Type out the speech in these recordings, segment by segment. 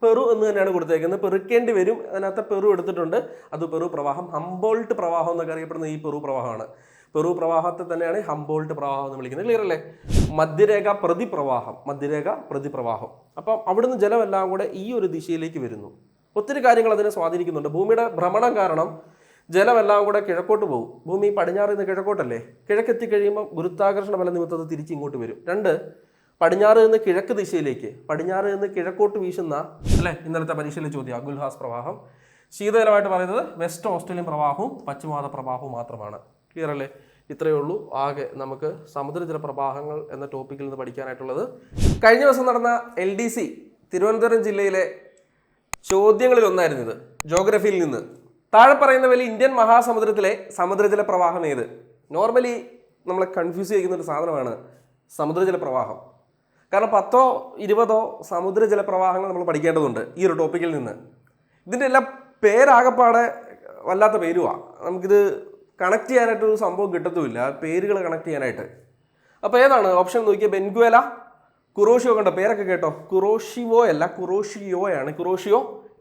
Peru എന്ന് തന്നെയാണ് കൊടുത്തേക്കുന്നത്. പെറുക്കേണ്ടി വരും, അതിനകത്ത് പെറു എടുത്തിട്ടുണ്ട്. അത് പെറു പ്രവാഹം, ഹംബോൾട്ട് പ്രവാഹം എന്നൊക്കെ അറിയപ്പെടുന്ന ഈ പെറു പ്രവാഹമാണ്. പെറു പ്രവാഹത്തെ തന്നെയാണ് ഹംബോൾട്ട് പ്രവാഹം എന്ന് വിളിക്കുന്നത്. ക്ലിയർ അല്ലേ? മധ്യരേഖ പ്രതിപ്രവാഹം, മധ്യരേഖ പ്രതിപ്രവാഹം. അപ്പം അവിടുന്ന് ജലമെല്ലാം കൂടെ ഈ ഒരു ദിശയിലേക്ക് വരുന്നു. ഒത്തിരി കാര്യങ്ങൾ അതിനെ സ്വാധീനിക്കുന്നുണ്ട്. ഭൂമിയുടെ ഭ്രമണം കാരണം ജലമെല്ലാം കൂടെ കിഴക്കോട്ട് പോകും. ഭൂമി പടിഞ്ഞാറ് നിന്ന് കിഴക്കോട്ടല്ലേ, കിഴക്കെത്തി കഴിയുമ്പോൾ ഗുരുത്വാകർഷണ ബലം നിമിത്തം തിരിച്ച് ഇങ്ങോട്ട് വരും. രണ്ട്, പടിഞ്ഞാറ് നിന്ന് കിഴക്ക് ദിശയിലേക്ക്, പടിഞ്ഞാറ് നിന്ന് കിഴക്കോട്ട് വീശുന്ന അല്ലേ ഇന്നലത്തെ പരീക്ഷയിലെ ചോദ്യം അഗുൽഹാസ് പ്രവാഹം. ശീതജലമായിട്ട് പറയുന്നത് വെസ്റ്റ് ഓസ്ട്രേലിയൻ പ്രവാഹവും പശ്ചിമവാത പ്രവാഹവും മാത്രമാണ്. ക്ലിയർ അല്ലേ? ഇത്രയേ ഉള്ളൂ ആകെ നമുക്ക് സമുദ്രജല പ്രവാഹങ്ങൾ എന്ന ടോപ്പിക്കിൽ നിന്ന് പഠിക്കാനായിട്ടുള്ളത്. കഴിഞ്ഞ ദിവസം നടന്ന LDC തിരുവനന്തപുരം ജില്ലയിലെ ചോദ്യങ്ങളിൽ ഒന്നായിരുന്നു ഇത്, ജോഗ്രഫിയിൽ നിന്ന്. താഴെ പറയുന്നവയിൽ ഇന്ത്യൻ മഹാസമുദ്രത്തിലെ സമുദ്രജല പ്രവാഹം ഏത്? നോർമലി നമ്മളെ കൺഫ്യൂസ് ചെയ്യുന്ന ഒരു സാധനമാണ് സമുദ്രജല പ്രവാഹം. കാരണം 10 or 20 സമുദ്രജല പ്രവാഹങ്ങൾ നമ്മൾ പഠിക്കേണ്ടതുണ്ട് ഈ ഒരു ടോപ്പിക്കിൽ നിന്ന്. ഇതിൻ്റെ എല്ലാം പേരാകപ്പാടെ വല്ലാത്ത പേരുമാണ്. നമുക്കിത് കണക്ട് ചെയ്യാനായിട്ടൊരു സംഭവം കിട്ടത്തുമില്ല, പേരുകൾ കണക്ട് ചെയ്യാനായിട്ട്. അപ്പോൾ ഏതാണ് ഓപ്ഷൻ നോക്കിയാൽ? ബെൻഗ്വേല, കുറോഷിയോ. കണ്ടോ പേരൊക്കെ കേട്ടോ? കുറോഷിവോ അല്ല, കുറോഷിയോയാണ്. കുറോഷിയോ,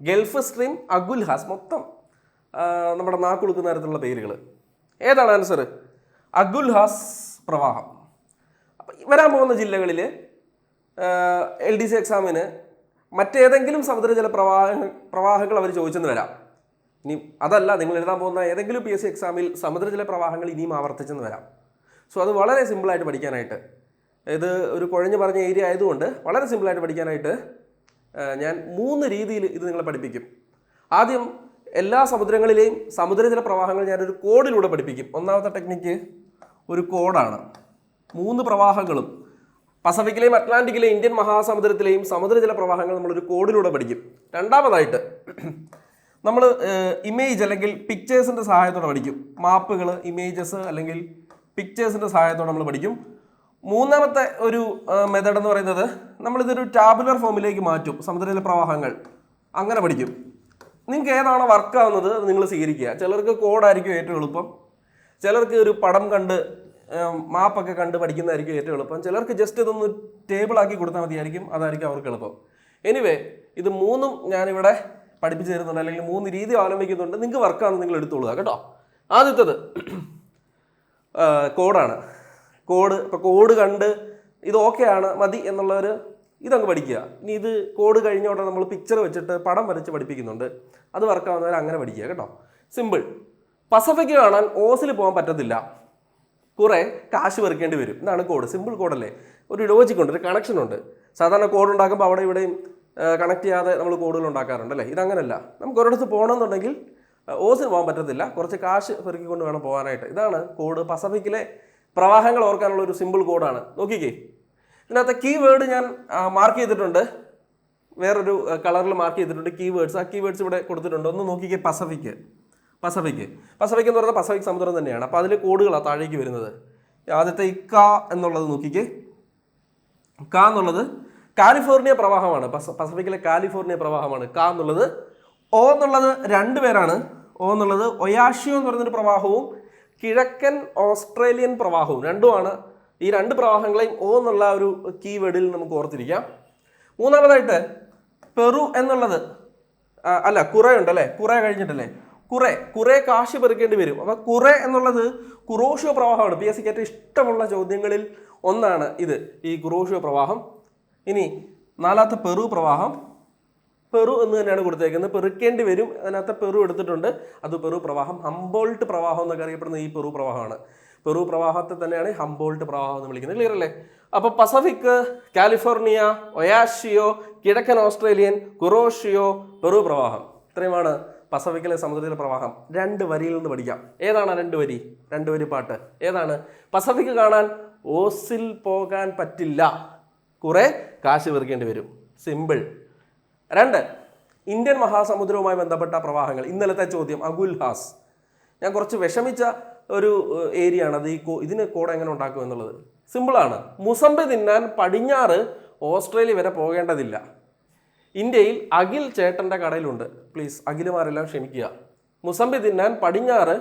ഗൾഫ് സ്ട്രീം, അഗുൽഹാസ്. മൊത്തം നമ്മുടെ നാക്കുളുക്കുന്ന തരത്തിലുള്ള പേരുകൾ. ഏതാണ് ആൻസർ? അഗുൽഹാസ് പ്രവാഹം. അപ്പം വരാൻ പോകുന്ന ജില്ലകളിൽ LDC എക്സാമിന് മറ്റേതെങ്കിലും സമുദ്രജല പ്രവാഹങ്ങൾ അവർ ചോദിച്ചെന്ന് വരാം. ഇനി അതല്ല, നിങ്ങൾ എഴുതാൻ പോകുന്ന ഏതെങ്കിലും PSC എക്സാമിൽ സമുദ്രജല പ്രവാഹങ്ങൾ ഇനിയും ആവർത്തിച്ചെന്ന് വരാം. സോ അത് വളരെ സിമ്പിളായിട്ട് പഠിക്കാനായിട്ട്, ഇത് ഒരു കുഴഞ്ഞു പറഞ്ഞ ഏരിയ ആയതുകൊണ്ട് വളരെ സിമ്പിളായിട്ട് പഠിക്കാനായിട്ട് ഞാൻ 3 രീതിയിൽ ഇത് നിങ്ങളെ പഠിപ്പിക്കും. ആദ്യം എല്ലാ സമുദ്രങ്ങളിലെയും സമുദ്രജല പ്രവാഹങ്ങൾ ഞാനൊരു കോഡിലൂടെ പഠിപ്പിക്കും. ഒന്നാമത്തെ ടെക്നിക്ക് ഒരു കോഡാണ്. 3 പ്രവാഹങ്ങളും പസഫിക്കിലെയും അറ്റ്ലാന്റിക്കിലെയും ഇന്ത്യൻ മഹാസമുദ്രത്തിലെയും സമുദ്രജല പ്രവാഹങ്ങൾ നമ്മളൊരു കോഡിലൂടെ പഠിക്കും. രണ്ടാമതായിട്ട് നമ്മൾ ഇമേജ് അല്ലെങ്കിൽ പിക്ചേഴ്സിൻ്റെ സഹായത്തോടെ പഠിക്കും. മാപ്പുകൾ, ഇമേജസ് അല്ലെങ്കിൽ പിക്ചേഴ്സിൻ്റെ സഹായത്തോടെ നമ്മൾ പഠിക്കും. മൂന്നാമത്തെ ഒരു മെത്തേഡ് എന്ന് പറയുന്നത് നമ്മളിതൊരു ടാബുലർ ഫോമിലേക്ക് മാറ്റും, സമുദ്രജല പ്രവാഹങ്ങൾ. അങ്ങനെ പഠിക്കും. നിങ്ങൾക്ക് ഏതാണോ വർക്കാവുന്നത് അത് നിങ്ങൾ സ്വീകരിക്കുക. ചിലർക്ക് കോഡായിരിക്കും ഏറ്റവും എളുപ്പം, ചിലർക്ക് ഒരു പടം കണ്ട് മാപ്പൊക്കെ കണ്ട് പഠിക്കുന്നതായിരിക്കും ഏറ്റവും എളുപ്പം, ചിലർക്ക് ജസ്റ്റ് ഇതൊന്ന് ടേബിളാക്കി കൊടുത്താൽ മതിയായിരിക്കും, അതായിരിക്കും അവർക്ക് എളുപ്പം. എനിവേ ഇത് 3ഉം ഞാനിവിടെ പഠിപ്പിച്ചു തരുന്നുണ്ട്, അല്ലെങ്കിൽ 3 രീതി അവലംബിക്കുന്നുണ്ട്. നിങ്ങൾക്ക് വർക്കാണെന്ന് നിങ്ങൾ എടുത്തോളുക കേട്ടോ. ആദ്യത്തേത് കോഡാണ്. കോഡ്, ഇപ്പോൾ കോഡ് കണ്ട് ഇത് ഓക്കെയാണ് മതി എന്നുള്ളവർ ഇതങ്ങ് പഠിക്കുക. ഇനി ഇത് കോഡ് കഴിഞ്ഞോടെ നമ്മൾ പിക്ചർ വെച്ചിട്ട് പടം വരച്ച് പഠിപ്പിക്കുന്നുണ്ട്, അത് വർക്കാവുന്നവർ അങ്ങനെ പഠിക്കുക കേട്ടോ. സിമ്പിൾ. പസഫിക് കാണാൻ ഓസിൽ പോകാൻ പറ്റത്തില്ല, കുറേ കാശ് വെറുക്കേണ്ടി വരും. ഇതാണ് കോഡ്. സിമ്പിൾ കോഡല്ലേ, ഒരു ലോജിക് ഉണ്ട്, ഒരു കണക്ഷൻ ഉണ്ട്. സാധാരണ കോഡ് ഉണ്ടാക്കുമ്പോൾ അവിടെ ഇവിടെയും കണക്ട് ചെയ്യാതെ നമ്മൾ കോഡുകൾ ഉണ്ടാക്കാറുണ്ട് അല്ലേ. ഇതങ്ങനല്ല. നമുക്ക് ഒരിടത്ത് പോകണമെന്നുണ്ടെങ്കിൽ ഓസിന് പോകാൻ പറ്റത്തില്ല, കുറച്ച് കാശ് പെറുക്കിക്കൊണ്ട് വേണം പോകാനായിട്ട്. ഇതാണ് കോഡ്. പസഫിക്കിലെ പ്രവാഹങ്ങൾ ഓർക്കാനുള്ള ഒരു സിമ്പിൾ കോഡാണ്. നോക്കിക്കേ, ഇതിനകത്ത് കീവേഡ് ഞാൻ മാർക്ക് ചെയ്തിട്ടുണ്ട്, വേറൊരു കളറിൽ മാർക്ക് ചെയ്തിട്ടുണ്ട് കീവേഡ്സ്. ആ കീവേഡ്സ് ഇവിടെ കൊടുത്തിട്ടുണ്ട്. ഒന്ന് നോക്കിക്കേ. പസഫിക് എന്ന് പറയുന്നത് പസഫിക് സമുദ്രം തന്നെയാണ്. അപ്പോൾ അതിൽ കോഡുകളാണ് താഴേക്ക് വരുന്നത്. ആദ്യത്തെ ഈ ക എന്നുള്ളത് നോക്കിക്കേ. ക എന്നുള്ളത് കാലിഫോർണിയ പ്രവാഹമാണ്, പസഫിക്കിലെ കാലിഫോർണിയ പ്രവാഹമാണ് ക എന്നുള്ളത്. ഓ എന്നുള്ളത് 2 പേരാണ്. ഓ എന്നുള്ളത് ഒയാഷിയോ എന്ന് പറയുന്നൊരു പ്രവാഹവും കിഴക്കൻ ഓസ്ട്രേലിയൻ പ്രവാഹവും, രണ്ടുമാണ്. ഈ 2 പ്രവാഹങ്ങളെയും ഓ എന്നുള്ള ഒരു കീവേഡിൽ നമുക്ക് ഓർത്തിരിക്കാം. മൂന്നാമതായിട്ട് പെറു എന്നുള്ളത് അല്ല, കുറേ ഉണ്ടല്ലേ, കുറേ കഴിഞ്ഞിട്ടല്ലേ, കുറേ കാശ് പെറുക്കേണ്ടി വരും. അപ്പോൾ കുറേ എന്നുള്ളത് കുറോഷിയോ പ്രവാഹമാണ്. PSCക്ക് ഏറ്റവും ഇഷ്ടമുള്ള ചോദ്യങ്ങളിൽ ഒന്നാണ് ഇത്, ഈ കുറോഷിയോ പ്രവാഹം. ഇനി 4ാമത്തെ പെറു പ്രവാഹം. പെറു എന്ന് തന്നെയാണ് കൊടുത്തേക്കുന്നത്, പെറുക്കേണ്ടി വരും, അതിനകത്ത് പെറു എടുത്തിട്ടുണ്ട്, അത് പെറു പ്രവാഹം. ഹംബോൾട്ട് പ്രവാഹം എന്നൊക്കെ അറിയപ്പെടുന്ന ഈ പെറു പ്രവാഹമാണ്. പെറു പ്രവാഹത്തെ തന്നെയാണ് ഹംബോൾട്ട് പ്രവാഹം എന്ന് വിളിക്കുന്നത്. ക്ലിയർ അല്ലേ? അപ്പോൾ പസഫിക്, കാലിഫോർണിയ, ഒയാഷിയോ, കിഴക്കൻ ഓസ്ട്രേലിയൻ, കുറോഷിയോ, പെറു പ്രവാഹം. ഇത്രയുമാണ് പസഫിക്കിലെ സമുദ്രജല പ്രവാഹം. 2 വരിയിൽ നിന്ന് പഠിക്കാം. ഏതാണ് 2 വരി പാട്ട്? ഏതാണ്? പസഫിക് കാണാൻ ഓസിൽ പോകാൻ പറ്റില്ല, കുറേ കാശ് പെറുക്കേണ്ടി വരും. സിമ്പിൾ. 2, ഇന്ത്യൻ മഹാസമുദ്രവുമായി ബന്ധപ്പെട്ട പ്രവാഹങ്ങൾ. ഇന്നലത്തെ ചോദ്യം അഗുൽഹാസ്. ഞാൻ കുറച്ച് വിഷമിച്ച ഒരു ഏരിയ ആണ് അത്. ഇതിന് കോഡ് എങ്ങനെ ഉണ്ടാക്കും എന്നുള്ളത് സിമ്പിളാണ്. മുസംബി തിന്നാൻ പടിഞ്ഞാറ് ഓസ്ട്രേലിയ വരെ പോകേണ്ടതില്ല. ഇന്ത്യയിൽ അഖിൽ ചേട്ടൻ്റെ കടയിലുണ്ട്. പ്ലീസ് അഖിലുമാരെല്ലാം ക്ഷമിക്കുക. മുസംബി തിന്നാൻ പടിഞ്ഞാറ്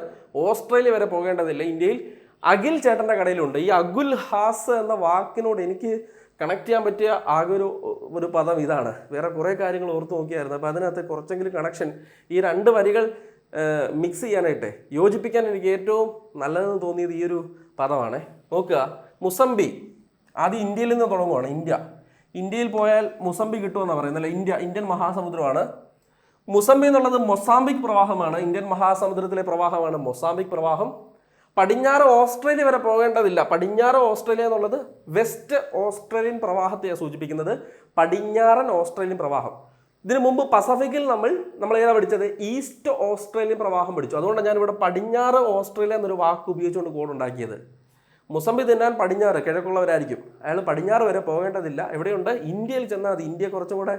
ഓസ്ട്രേലിയ വരെ പോകേണ്ടതില്ല. ഇന്ത്യയിൽ അഖിൽ ചേട്ടൻ്റെ കടയിലുണ്ട്. ഈ അഗുൽഹാസ് എന്ന വാക്കിനോട് എനിക്ക് കണക്ട് ചെയ്യാൻ പറ്റിയ ആകെ ഒരു പദം ഇതാണ്. വേറെ കുറേ കാര്യങ്ങൾ ഓർത്ത് നോക്കിയായിരുന്നു. അപ്പോൾ അതിനകത്ത് കുറച്ചെങ്കിലും കണക്ഷൻ ഈ രണ്ട് വരികൾ മിക്സ് ചെയ്യാനായിട്ട് യോജിപ്പിക്കാൻ എനിക്ക് ഏറ്റവും നല്ലതെന്ന് തോന്നിയത് ഈ ഒരു പദമാണ്. നോക്കുക, മുസംബി ആദ്യം ഇന്ത്യയിൽ നിന്ന് തുടങ്ങുവാണ്. ഇന്ത്യയിൽ പോയാൽ മുസംബി കിട്ടുമെന്നാണ് പറയുന്നത്. അല്ല, ഇന്ത്യൻ മഹാസമുദ്രമാണ്. മുസംബി എന്നുള്ളത് മൊസാംബിക് പ്രവാഹമാണ്. ഇന്ത്യൻ മഹാസമുദ്രത്തിലെ പ്രവാഹമാണ് മൊസാംബിക് പ്രവാഹം. പടിഞ്ഞാറ് ഓസ്ട്രേലിയ വരെ പോകേണ്ടതില്ല. പടിഞ്ഞാറ് ഓസ്ട്രേലിയ എന്നുള്ളത് വെസ്റ്റ് ഓസ്ട്രേലിയൻ പ്രവാഹത്തെയാണ് സൂചിപ്പിക്കുന്നത്. പടിഞ്ഞാറൻ ഓസ്ട്രേലിയൻ പ്രവാഹം. ഇതിനു മുമ്പ് പസഫിക്കിൽ നമ്മൾ ഏതാ പഠിച്ചത്? ഈസ്റ്റ് ഓസ്ട്രേലിയൻ പ്രവാഹം പഠിച്ചു. അതുകൊണ്ടാണ് ഞാനിവിടെ പടിഞ്ഞാറ് ഓസ്ട്രേലിയ എന്നൊരു വാക്ക് ഉപയോഗിച്ചുകൊണ്ട് കോഡ് ഉണ്ടാക്കിയത്. മുസംബി തിന്നാൻ പടിഞ്ഞാറ്, കിഴക്കുള്ളവരായിരിക്കും. അയാൾ പടിഞ്ഞാറ് വരെ പോകേണ്ടതില്ല. എവിടെയുണ്ട്? ഇന്ത്യയിൽ ചെന്നാൽ മതി. ഇന്ത്യ കുറച്ചും കൂടെ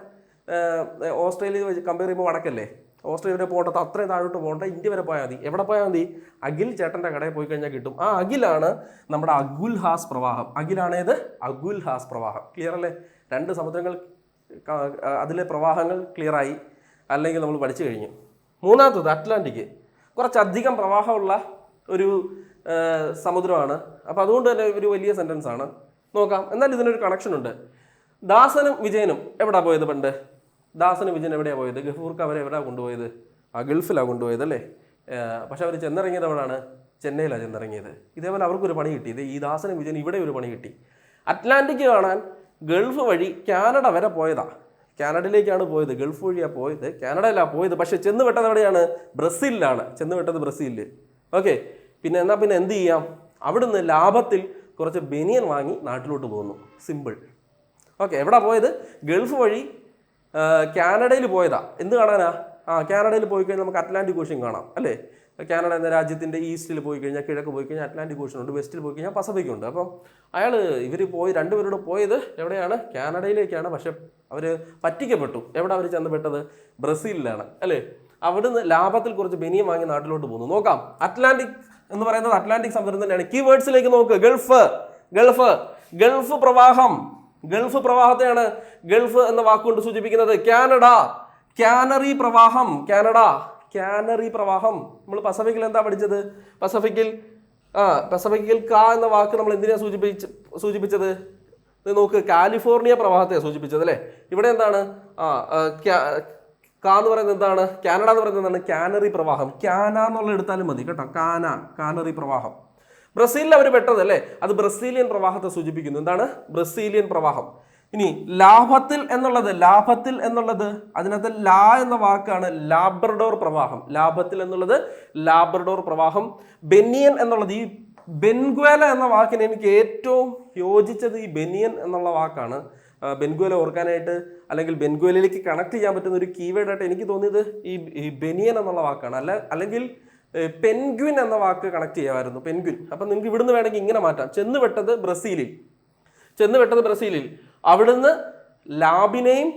ഓസ്ട്രേലിയ വെച്ച് കമ്പയർ ചെയ്യുമ്പോൾ വടക്കല്ലേ. ഓസ്ട്രേലിയ വരെ പോകേണ്ടത് അത്രയും താഴോട്ട് പോകേണ്ട, ഇന്ത്യ വരെ പോയാൽ മതി. എവിടെ പോയാൽ മതി? അഖിൽ ചേട്ടൻ്റെ കടയിൽ പോയി കഴിഞ്ഞാൽ കിട്ടും. ആ അഖിലാണ് നമ്മുടെ അഗുൽഹാസ് പ്രവാഹം. അഖിലാണേത്? അഗുൽഹാസ് പ്രവാഹം. ക്ലിയർ അല്ലേ? രണ്ട് സമുദ്രങ്ങൾ, അതിലെ പ്രവാഹങ്ങൾ ക്ലിയറായി. അല്ലെങ്കിൽ നമ്മൾ പഠിച്ചു കഴിഞ്ഞു. മൂന്നാമത്തത് അറ്റ്ലാന്റിക്. കുറച്ചധികം പ്രവാഹമുള്ള ഒരു സമുദ്രമാണ്. അപ്പോൾ അതുകൊണ്ട് തന്നെ ഒരു വലിയ സെൻറ്റൻസ് ആണ്. നോക്കാം. എന്നാൽ ഇതിനൊരു കണക്ഷൻ ഉണ്ട്. ദാസനും വിജയനും എവിടാ പോയത് പണ്ട്? ദാസനും വിജയൻ എവിടെയാണ് പോയത്? ഗഫൂർക്ക് അവരെ എവിടെയാണ് കൊണ്ടുപോയത്? ഗൾഫിലാണ് കൊണ്ടുപോയത് അല്ലേ? പക്ഷെ അവർ ചെന്നിറങ്ങിയത് എവിടെയാണ്? ചെന്നൈയിലാണ് ചെന്നിറങ്ങിയത്. ഇതേപോലെ അവർക്കൊരു പണി കിട്ടി. ഈ ദാസനും വിജയൻ ഇവിടെ ഒരു പണി കിട്ടി. അറ്റ്ലാന്റിക് കാണാൻ ഗൾഫ് വഴി കാനഡ വരെ പോയതാണ്. കാനഡയിലേക്കാണ് പോയത്. ഗൾഫ് വഴിയാണ് പോയത്, കാനഡയിലാണ് പോയത്. പക്ഷെ ചെന്ന് വിട്ടത് എവിടെയാണ്? ബ്രസീലിലാണ് ചെന്ന് വിട്ടത്. ബ്രസീലിൽ. ഓക്കെ. പിന്നെ എന്ത് ചെയ്യാം? അവിടുന്ന് ലാഭത്തിൽ കുറച്ച് ബനിയൻ വാങ്ങി നാട്ടിലോട്ട് പോകുന്നു. സിമ്പിൾ. ഓക്കെ. എവിടെ പോയത്? ഗൾഫ് വഴി കാനഡയിൽ പോയതാ. എന്ത് കാണാനാ? കാനഡയിൽ പോയി കഴിഞ്ഞാൽ നമുക്ക് അറ്റ്ലാന്റിക് ഓഷ്യൻ കാണാം അല്ലേ? കാനഡ എന്ന രാജ്യത്തിൻ്റെ ഈസ്റ്റിൽ പോയി കഴിഞ്ഞാൽ, കിഴക്ക് പോയി കഴിഞ്ഞാൽ അറ്റ്ലാന്റിക് ഓഷ്യൻ ഉണ്ട്. വെസ്റ്റിൽ പോയി കഴിഞ്ഞാൽ പസഫിക് ഉണ്ട്. അപ്പം ഇവർ രണ്ടുപേരോട് പോയത് എവിടെയാണ്? കാനഡയിലേക്കാണ്. പക്ഷെ അവർ പറ്റിക്കപ്പെട്ടു. എവിടെ അവർ ചെന്നപ്പെട്ടത്? ബ്രസീലിലാണ് അല്ലേ? അവിടുന്ന് ലാഭത്തിൽ കുറച്ച് ബനിയം വാങ്ങി നാട്ടിലോട്ട് പോകുന്നു. നോക്കാം. അറ്റ്ലാന്റിക് എന്ന് പറയുന്നത് അറ്റ്ലാന്റിക് സമുദ്രം തന്നെയാണ്. കീവേഡ്സിലേക്ക് നോക്ക്. ഗൾഫ് പ്രവാഹം. ഗൾഫ് പ്രവാഹത്തെയാണ് ഗൾഫ് എന്ന വാക്കുകൊണ്ട് സൂചിപ്പിക്കുന്നത്. കാനറി പ്രവാഹം. കാനറി പ്രവാഹം. നമ്മൾ പസഫിക്കിൽ എന്താ പഠിച്ചത്? പസഫിക്കിൽ എന്ന വാക്ക് നമ്മൾ എന്തിനാ സൂചിപ്പിച്ചത്? നോക്ക്, കാലിഫോർണിയ പ്രവാഹത്തെ സൂചിപ്പിച്ചത് അല്ലേ? ഇവിടെ എന്താണ്? എന്ന് പറയുന്നത് എന്താണ്? കാനഡ എന്ന് പറയുന്നത് എന്താണ്? കാനറി പ്രവാഹം. ക്യാന എന്നുള്ള എടുത്താലും മതി കേട്ടോ. കാനറി പ്രവാഹം. ബ്രസീലിൽ അവർ പെട്ടത് അല്ലേ? അത് ബ്രസീലിയൻ പ്രവാഹത്തെ സൂചിപ്പിക്കുന്നു. എന്താണ്? ബ്രസീലിയൻ പ്രവാഹം. ഇനി ലാഭത്തിൽ എന്നുള്ളത് അതിനകത്ത് ലാ എന്ന വാക്കാണ് ലാബ്രഡോർ പ്രവാഹം. ലാഭത്തിൽ എന്നുള്ളത് ലാബ്രഡോർ പ്രവാഹം. ബെനിയൻ എന്നുള്ളത്, ഈ ബെൻഗ്വേല എന്ന വാക്കിന് എനിക്ക് ഏറ്റവും യോജിച്ചത് ഈ ബെനിയൻ എന്നുള്ള വാക്കാണ്. ബെൻഗ്വേല ഓർക്കാനായിട്ട് അല്ലെങ്കിൽ ബെൻഗ്വേലയിലേക്ക് കണക്ട് ചെയ്യാൻ പറ്റുന്ന ഒരു കീവേഡായിട്ട് എനിക്ക് തോന്നിയത് ഈ ബെനിയൻ എന്നുള്ള വാക്കാണ്. അല്ലെങ്കിൽ പെൻഗ്വിൻ എന്ന വാക്ക് കണക്ട് ചെയ്യാമായിരുന്നു. പെൻഗ്വിൻ. അപ്പം നിങ്ങൾക്ക് ഇവിടുന്ന് വേണമെങ്കിൽ ഇങ്ങനെ മാറ്റാം. ചെന്നുപെട്ടത് ബ്രസീലിൽ. അവിടുന്ന് ലാബിനെയും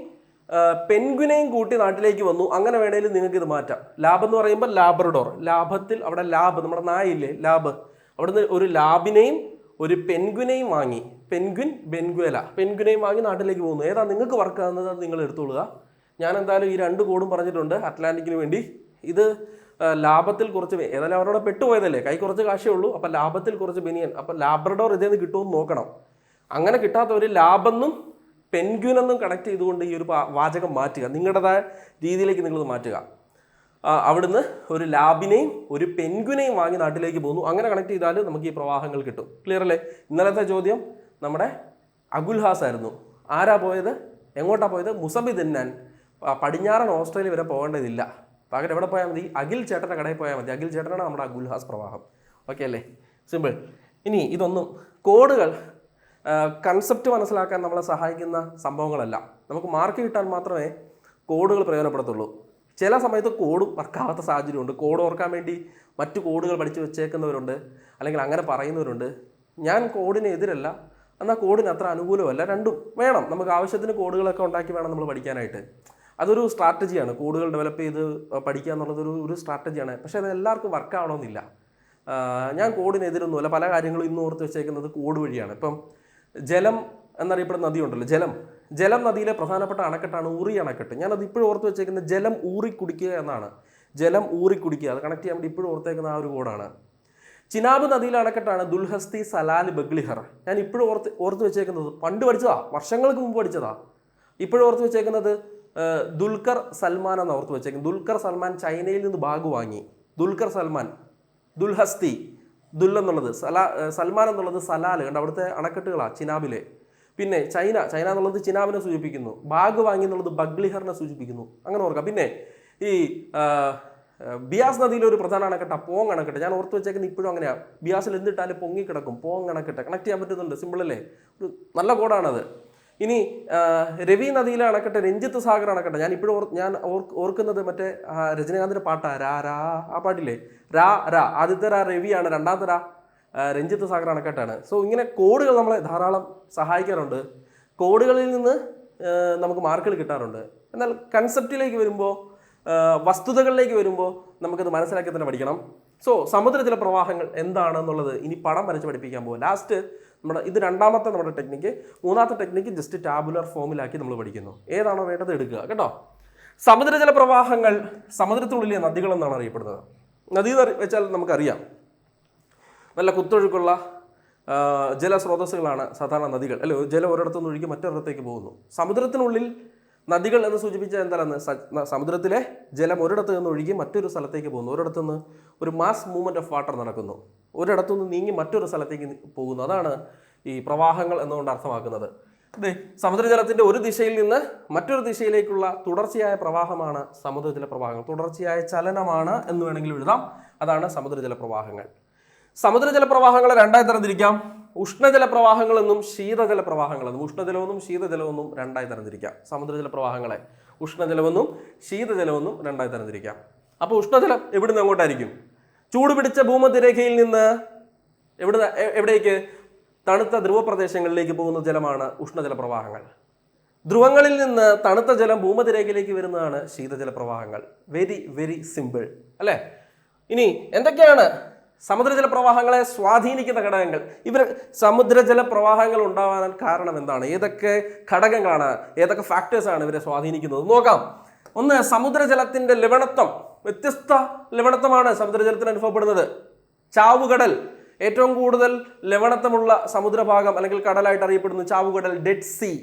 പെൻഗ്വിനെയും കൂട്ടി നാട്ടിലേക്ക് വന്നു. അങ്ങനെ വേണമെങ്കിലും നിങ്ങൾക്ക് ഇത് മാറ്റാം. ലാബ് എന്ന് പറയുമ്പോൾ ലാബ്രഡോർ. ലാഭത്തിൽ അവിടെ ലാബ്, നമ്മുടെ നായില്ലേ ലാബ്, അവിടുന്ന് ഒരു ലാബിനെയും ഒരു പെൻഗ്വിനെയും വാങ്ങി. പെൻഗ്വിനെയും വാങ്ങി നാട്ടിലേക്ക് പോകുന്നു. ഏതാ നിങ്ങൾക്ക് വർക്ക് ആകുന്നത് അത് നിങ്ങൾ എടുത്തോളുക. ഞാൻ എന്തായാലും ഈ രണ്ട് കോഡും പറഞ്ഞിട്ടുണ്ട് അറ്റ്ലാന്റിക്കിന് വേണ്ടി. ഇത് ലാഭത്തിൽ കുറച്ച്, ഏതായാലും അവരോട് പെട്ടുപോയതല്ലേ, കൈ കുറച്ച് കാശേ ഉള്ളൂ. അപ്പം ലാഭത്തിൽ കുറച്ച് ബനിയൻ. അപ്പം ലാബ്രഡോർ ഇതേന്ന് കിട്ടുമെന്ന് നോക്കണം. അങ്ങനെ കിട്ടാത്തവർ ലാബെന്നും പെൻഗ്വിനെന്നും കണക്ട് ചെയ്തുകൊണ്ട് ഈ ഒരു വാചകം മാറ്റുക. നിങ്ങളുടേതായ രീതിയിലേക്ക് നിങ്ങളത് മാറ്റുക. അവിടുന്ന് ഒരു ലാബിനെയും ഒരു പെൻഗ്വിനെയും വാങ്ങി നാട്ടിലേക്ക് പോകുന്നു. അങ്ങനെ കണക്ട് ചെയ്താൽ നമുക്ക് ഈ പ്രവാഹങ്ങൾ കിട്ടും. ക്ലിയർ അല്ലേ? ഇന്നലത്തെ ചോദ്യം നമ്മുടെ അഗുൽഹാസ് ആയിരുന്നു. ആരാ പോയത്? എങ്ങോട്ടാണ് പോയത്? മുസംബി തിന്നാൻ. പടിഞ്ഞാറൻ ഓസ്ട്രേലിയ വരെ പോകേണ്ടതില്ല. പകരം എവിടെ പോയാൽ മതി? അഖിൽ ചേട്ടൻ്റെ കടയിൽ പോയാൽ മതി. അഖിൽ ചേട്ടനാണ് നമ്മുടെ അഗുൽഹാസ് പ്രവാഹം. ഓക്കെ അല്ലേ? സിമ്പിൾ. ഇനി ഇതൊന്നും കോഡുകൾ കൺസെപ്റ്റ് മനസ്സിലാക്കാൻ നമ്മളെ സഹായിക്കുന്ന സംഭവങ്ങളല്ല. നമുക്ക് മാർക്ക് കിട്ടാൻ മാത്രമേ കോഡുകൾ പ്രയോജനപ്പെടുത്തുള്ളൂ. ചില സമയത്ത് കോഡും വർക്കാവാത്ത സാഹചര്യമുണ്ട്. കോഡ് ഓർക്കാൻ വേണ്ടി മറ്റു കോഡുകൾ പഠിച്ച് വെച്ചേക്കുന്നവരുണ്ട്, അല്ലെങ്കിൽ അങ്ങനെ പറയുന്നവരുണ്ട്. ഞാൻ കോഡിന് എതിരല്ല, എന്നാൽ കോഡിന് അത്ര അനുകൂലമല്ല. രണ്ടും വേണം. നമുക്ക് ആവശ്യത്തിന് കോഡുകളൊക്കെ ഉണ്ടാക്കി വേണം നമ്മൾ പഠിക്കാനായിട്ട്. അതൊരു സ്ട്രാറ്റജിയാണ്. കോഡുകൾ ഡെവലപ്പ് ചെയ്ത് പഠിക്കുക എന്നുള്ളതൊരു സ്ട്രാറ്റജിയാണ്. പക്ഷേ അത് എല്ലാവർക്കും വർക്കാവണമെന്നില്ല. ഞാൻ കോഡിനെതിരൊന്നുമല്ല. പല കാര്യങ്ങളും ഇന്ന് ഓർത്ത് വെച്ചേക്കുന്നത് കോഡ് വഴിയാണ്. ഇപ്പം ജലം എന്നറിയപ്പെടുന്ന നദിയുണ്ടല്ലോ, ജലം നദിയിലെ പ്രധാനപ്പെട്ട അണക്കെട്ടാണ് ഊറി അണക്കെട്ട്. ഞാനത് ഇപ്പോഴും ഓർത്ത് വെച്ചേക്കുന്നത് ജലം ഊറി കുടിക്കുക എന്നാണ്. ജലം ഊറി കുടിക്കുക, അത് കണക്ട് ചെയ്യാൻ വേണ്ടി ഇപ്പോഴും ഓർത്തേക്കുന്ന ആ ഒരു കോഡാണ്. ചിനാബ് നദിയിലെ അണക്കെട്ടാണ് ദുൽഹസ്തി സലാൽ ബഗ്ലിഹർ. ഞാൻ ഇപ്പോഴും ഓർത്ത് വെച്ചേക്കുന്നത്, പണ്ട് പഠിച്ചതാ, വർഷങ്ങൾക്ക് മുമ്പ് പഠിച്ചതാ. ഇപ്പോഴും ഓർത്ത് വെച്ചേക്കുന്നത് ദുൽഖർ സൽമാൻ എന്ന് ഓർത്ത് വെച്ചേക്കുന്നത്. ദുൽഖർ സൽമാൻ ചൈനയിൽ നിന്ന് ബാഗ് വാങ്ങി. ദുൽഖർ സൽമാൻ, ദുൽഹസ്തി, ദുൽ എന്നുള്ളത് സൽമാൻ എന്നുള്ളത് സലാൽ, കണ്ട അവിടുത്തെ അണക്കെട്ടുകളാണ് ചിനാബിലെ. പിന്നെ ചൈന എന്നുള്ളത് ചിനാബിനെ സൂചിപ്പിക്കുന്നു. ബാഗ് വാങ്ങി എന്നുള്ളത് ബഗ്ലിഹറിനെ സൂചിപ്പിക്കുന്നു. അങ്ങനെ ഓർക്കാം. പിന്നെ ഈ ബിയാസ് നദിയിലെ ഒരു പ്രധാന അണക്കെട്ടാണ് പോങ് അണക്കെട്ട്. ഞാൻ ഓർത്ത് വെച്ചേക്കുന്നത് ഇപ്പോഴും അങ്ങനെയാണ്. ബിയാസിൽ എന്തിട്ടാലും പൊങ്ങിക്കിടക്കും. പോങ് അണക്കെട്ട് കണക്ട് ചെയ്യാൻ പറ്റുന്നുണ്ട്. സിമ്പിളല്ലേ, ഒരു നല്ല കോഡാണത്. ഇനി രവി നദിയിലെ അണക്കെട്ട് രഞ്ജിത്ത് സാഗർ അണക്കെട്ട്. ഞാൻ ഓർക്കുന്നത് മറ്റേ രജനീകാന്തിന്റെ പാട്ടാ, രാ രാ, ആ പാട്ടില്ലേ, രാ രാ. ആദ്യത്തെ രാ രവിയാണ്, രണ്ടാമത്തെ രാ രഞ്ജിത്ത് സാഗർ അണക്കെട്ടാണ്. സോ ഇങ്ങനെ കോഡുകൾ നമ്മളെ ധാരാളം സഹായിക്കാറുണ്ട്. കോഡുകളിൽ നിന്ന് നമുക്ക് മാർക്കുകൾ കിട്ടാറുണ്ട്. എന്നാൽ കൺസെപ്റ്റിലേക്ക് വരുമ്പോൾ, വസ്തുതകളിലേക്ക് വരുമ്പോൾ നമുക്കത് മനസ്സിലാക്കി തന്നെ പഠിക്കണം. സോ സമുദ്രത്തിലെ പ്രവാഹങ്ങൾ എന്താണെന്നുള്ളത് ഇനി പടം വരച്ച് പഠിപ്പിക്കാൻ പോകും. ലാസ്റ്റ് ഇത് രണ്ടാമത്തെ നമ്മുടെ ടെക്നിക്ക്. മൂന്നാമത്തെ ടെക്നിക്ക് ജസ്റ്റ് ടാബുലർ ഫോമിലാക്കി നമ്മൾ പഠിക്കുന്നു. ഏതാണോ വേണ്ടത് എടുക്കുക കേട്ടോ. സമുദ്രജല പ്രവാഹങ്ങൾ സമുദ്രത്തിനുള്ളിലെ നദികൾ എന്നാണ് അറിയപ്പെടുന്നത്. നദി വെച്ചാൽ നമുക്കറിയാം, നല്ല കുത്തൊഴുക്കുള്ള ജലസ്രോതസ്സുകളാണ് സാധാരണ നദികൾ, അല്ലെ? ജലം ഒരിടത്തുനിന്ന് ഒഴുകി മറ്റൊരിടത്തേക്ക് പോകുന്നു. സമുദ്രത്തിനുള്ളിൽ നദികൾ എന്ന് സൂചിപ്പിച്ചാൽ എന്താണെന്ന്, സമുദ്രത്തിലെ ജലം ഒരിടത്ത് നിന്ന് ഒഴുകി മറ്റൊരു സ്ഥലത്തേക്ക് പോകുന്നു. ഒരിടത്തു നിന്ന് ഒരു മാസ് മൂവ്മെന്റ് ഓഫ് വാട്ടർ നടക്കുന്നു. ഒരിടത്തു നിന്ന് നീങ്ങി മറ്റൊരു സ്ഥലത്തേക്ക് പോകുന്നു. അതാണ് ഈ പ്രവാഹങ്ങൾ എന്നുകൊണ്ട് അർത്ഥമാക്കുന്നത്. സമുദ്രജലത്തിന്റെ ഒരു ദിശയിൽ നിന്ന് മറ്റൊരു ദിശയിലേക്കുള്ള തുടർച്ചയായ പ്രവാഹമാണ് സമുദ്രജല പ്രവാഹങ്ങൾ. തുടർച്ചയായ ചലനമാണ് എന്ന് വേണമെങ്കിൽ എഴുതാം. അതാണ് സമുദ്രജല പ്രവാഹങ്ങൾ. സമുദ്രജല പ്രവാഹങ്ങളെ രണ്ടായി തരംതിരിക്കാം. ഉഷ്ണജല പ്രവാഹങ്ങളെന്നും ശീതജല പ്രവാഹങ്ങളെന്നും. ഉഷ്ണജലമെന്നും ശീതജലമെന്നും രണ്ടായി തരംതിരിക്കാം. സമുദ്രജല പ്രവാഹങ്ങളെ ഉഷ്ണജലമെന്നും ശീതജലമെന്നും രണ്ടായി തരംതിരിക്കാം. അപ്പോൾ ഉഷ്ണജലം എവിടുന്ന് അങ്ങോട്ടായിരിക്കും? ചൂടുപിടിച്ച ഭൂമധ്യരേഖയിൽ നിന്ന് എവിടേക്ക്? തണുത്ത ധ്രുവ പ്രദേശങ്ങളിലേക്ക് പോകുന്ന ജലമാണ് ഉഷ്ണജല പ്രവാഹങ്ങൾ. ധ്രുവങ്ങളിൽ നിന്ന് തണുത്ത ജലം ഭൂമധ്യരേഖയിലേക്ക് വരുന്നതാണ് ശീതജല പ്രവാഹങ്ങൾ. വെരി വെരി സിമ്പിൾ അല്ലേ? ഇനി എന്തൊക്കെയാണ് സമുദ്രജല പ്രവാഹങ്ങളെ സ്വാധീനിക്കുന്ന ഘടകങ്ങൾ? സമുദ്രജല പ്രവാഹങ്ങൾ ഉണ്ടാവാൻ കാരണം എന്താണ്? ഏതൊക്കെ ഘടകങ്ങളാണ്, ഏതൊക്കെ ഫാക്ടേഴ്സാണ് ഇവരെ സ്വാധീനിക്കുന്നത് നോക്കാം. ഒന്ന്, സമുദ്രജലത്തിന്റെ ലവണത്വം. വ്യത്യസ്ത ലവണത്വമാണ് സമുദ്രജലത്തിന് അനുഭവപ്പെടുന്നത്. ചാവുകടൽ, ഏറ്റവും കൂടുതൽ ലവണത്വമുള്ള സമുദ്രഭാഗം അല്ലെങ്കിൽ കടലായിട്ട് അറിയപ്പെടുന്നു ചാവുകടൽ, ഡെഡ് സീ.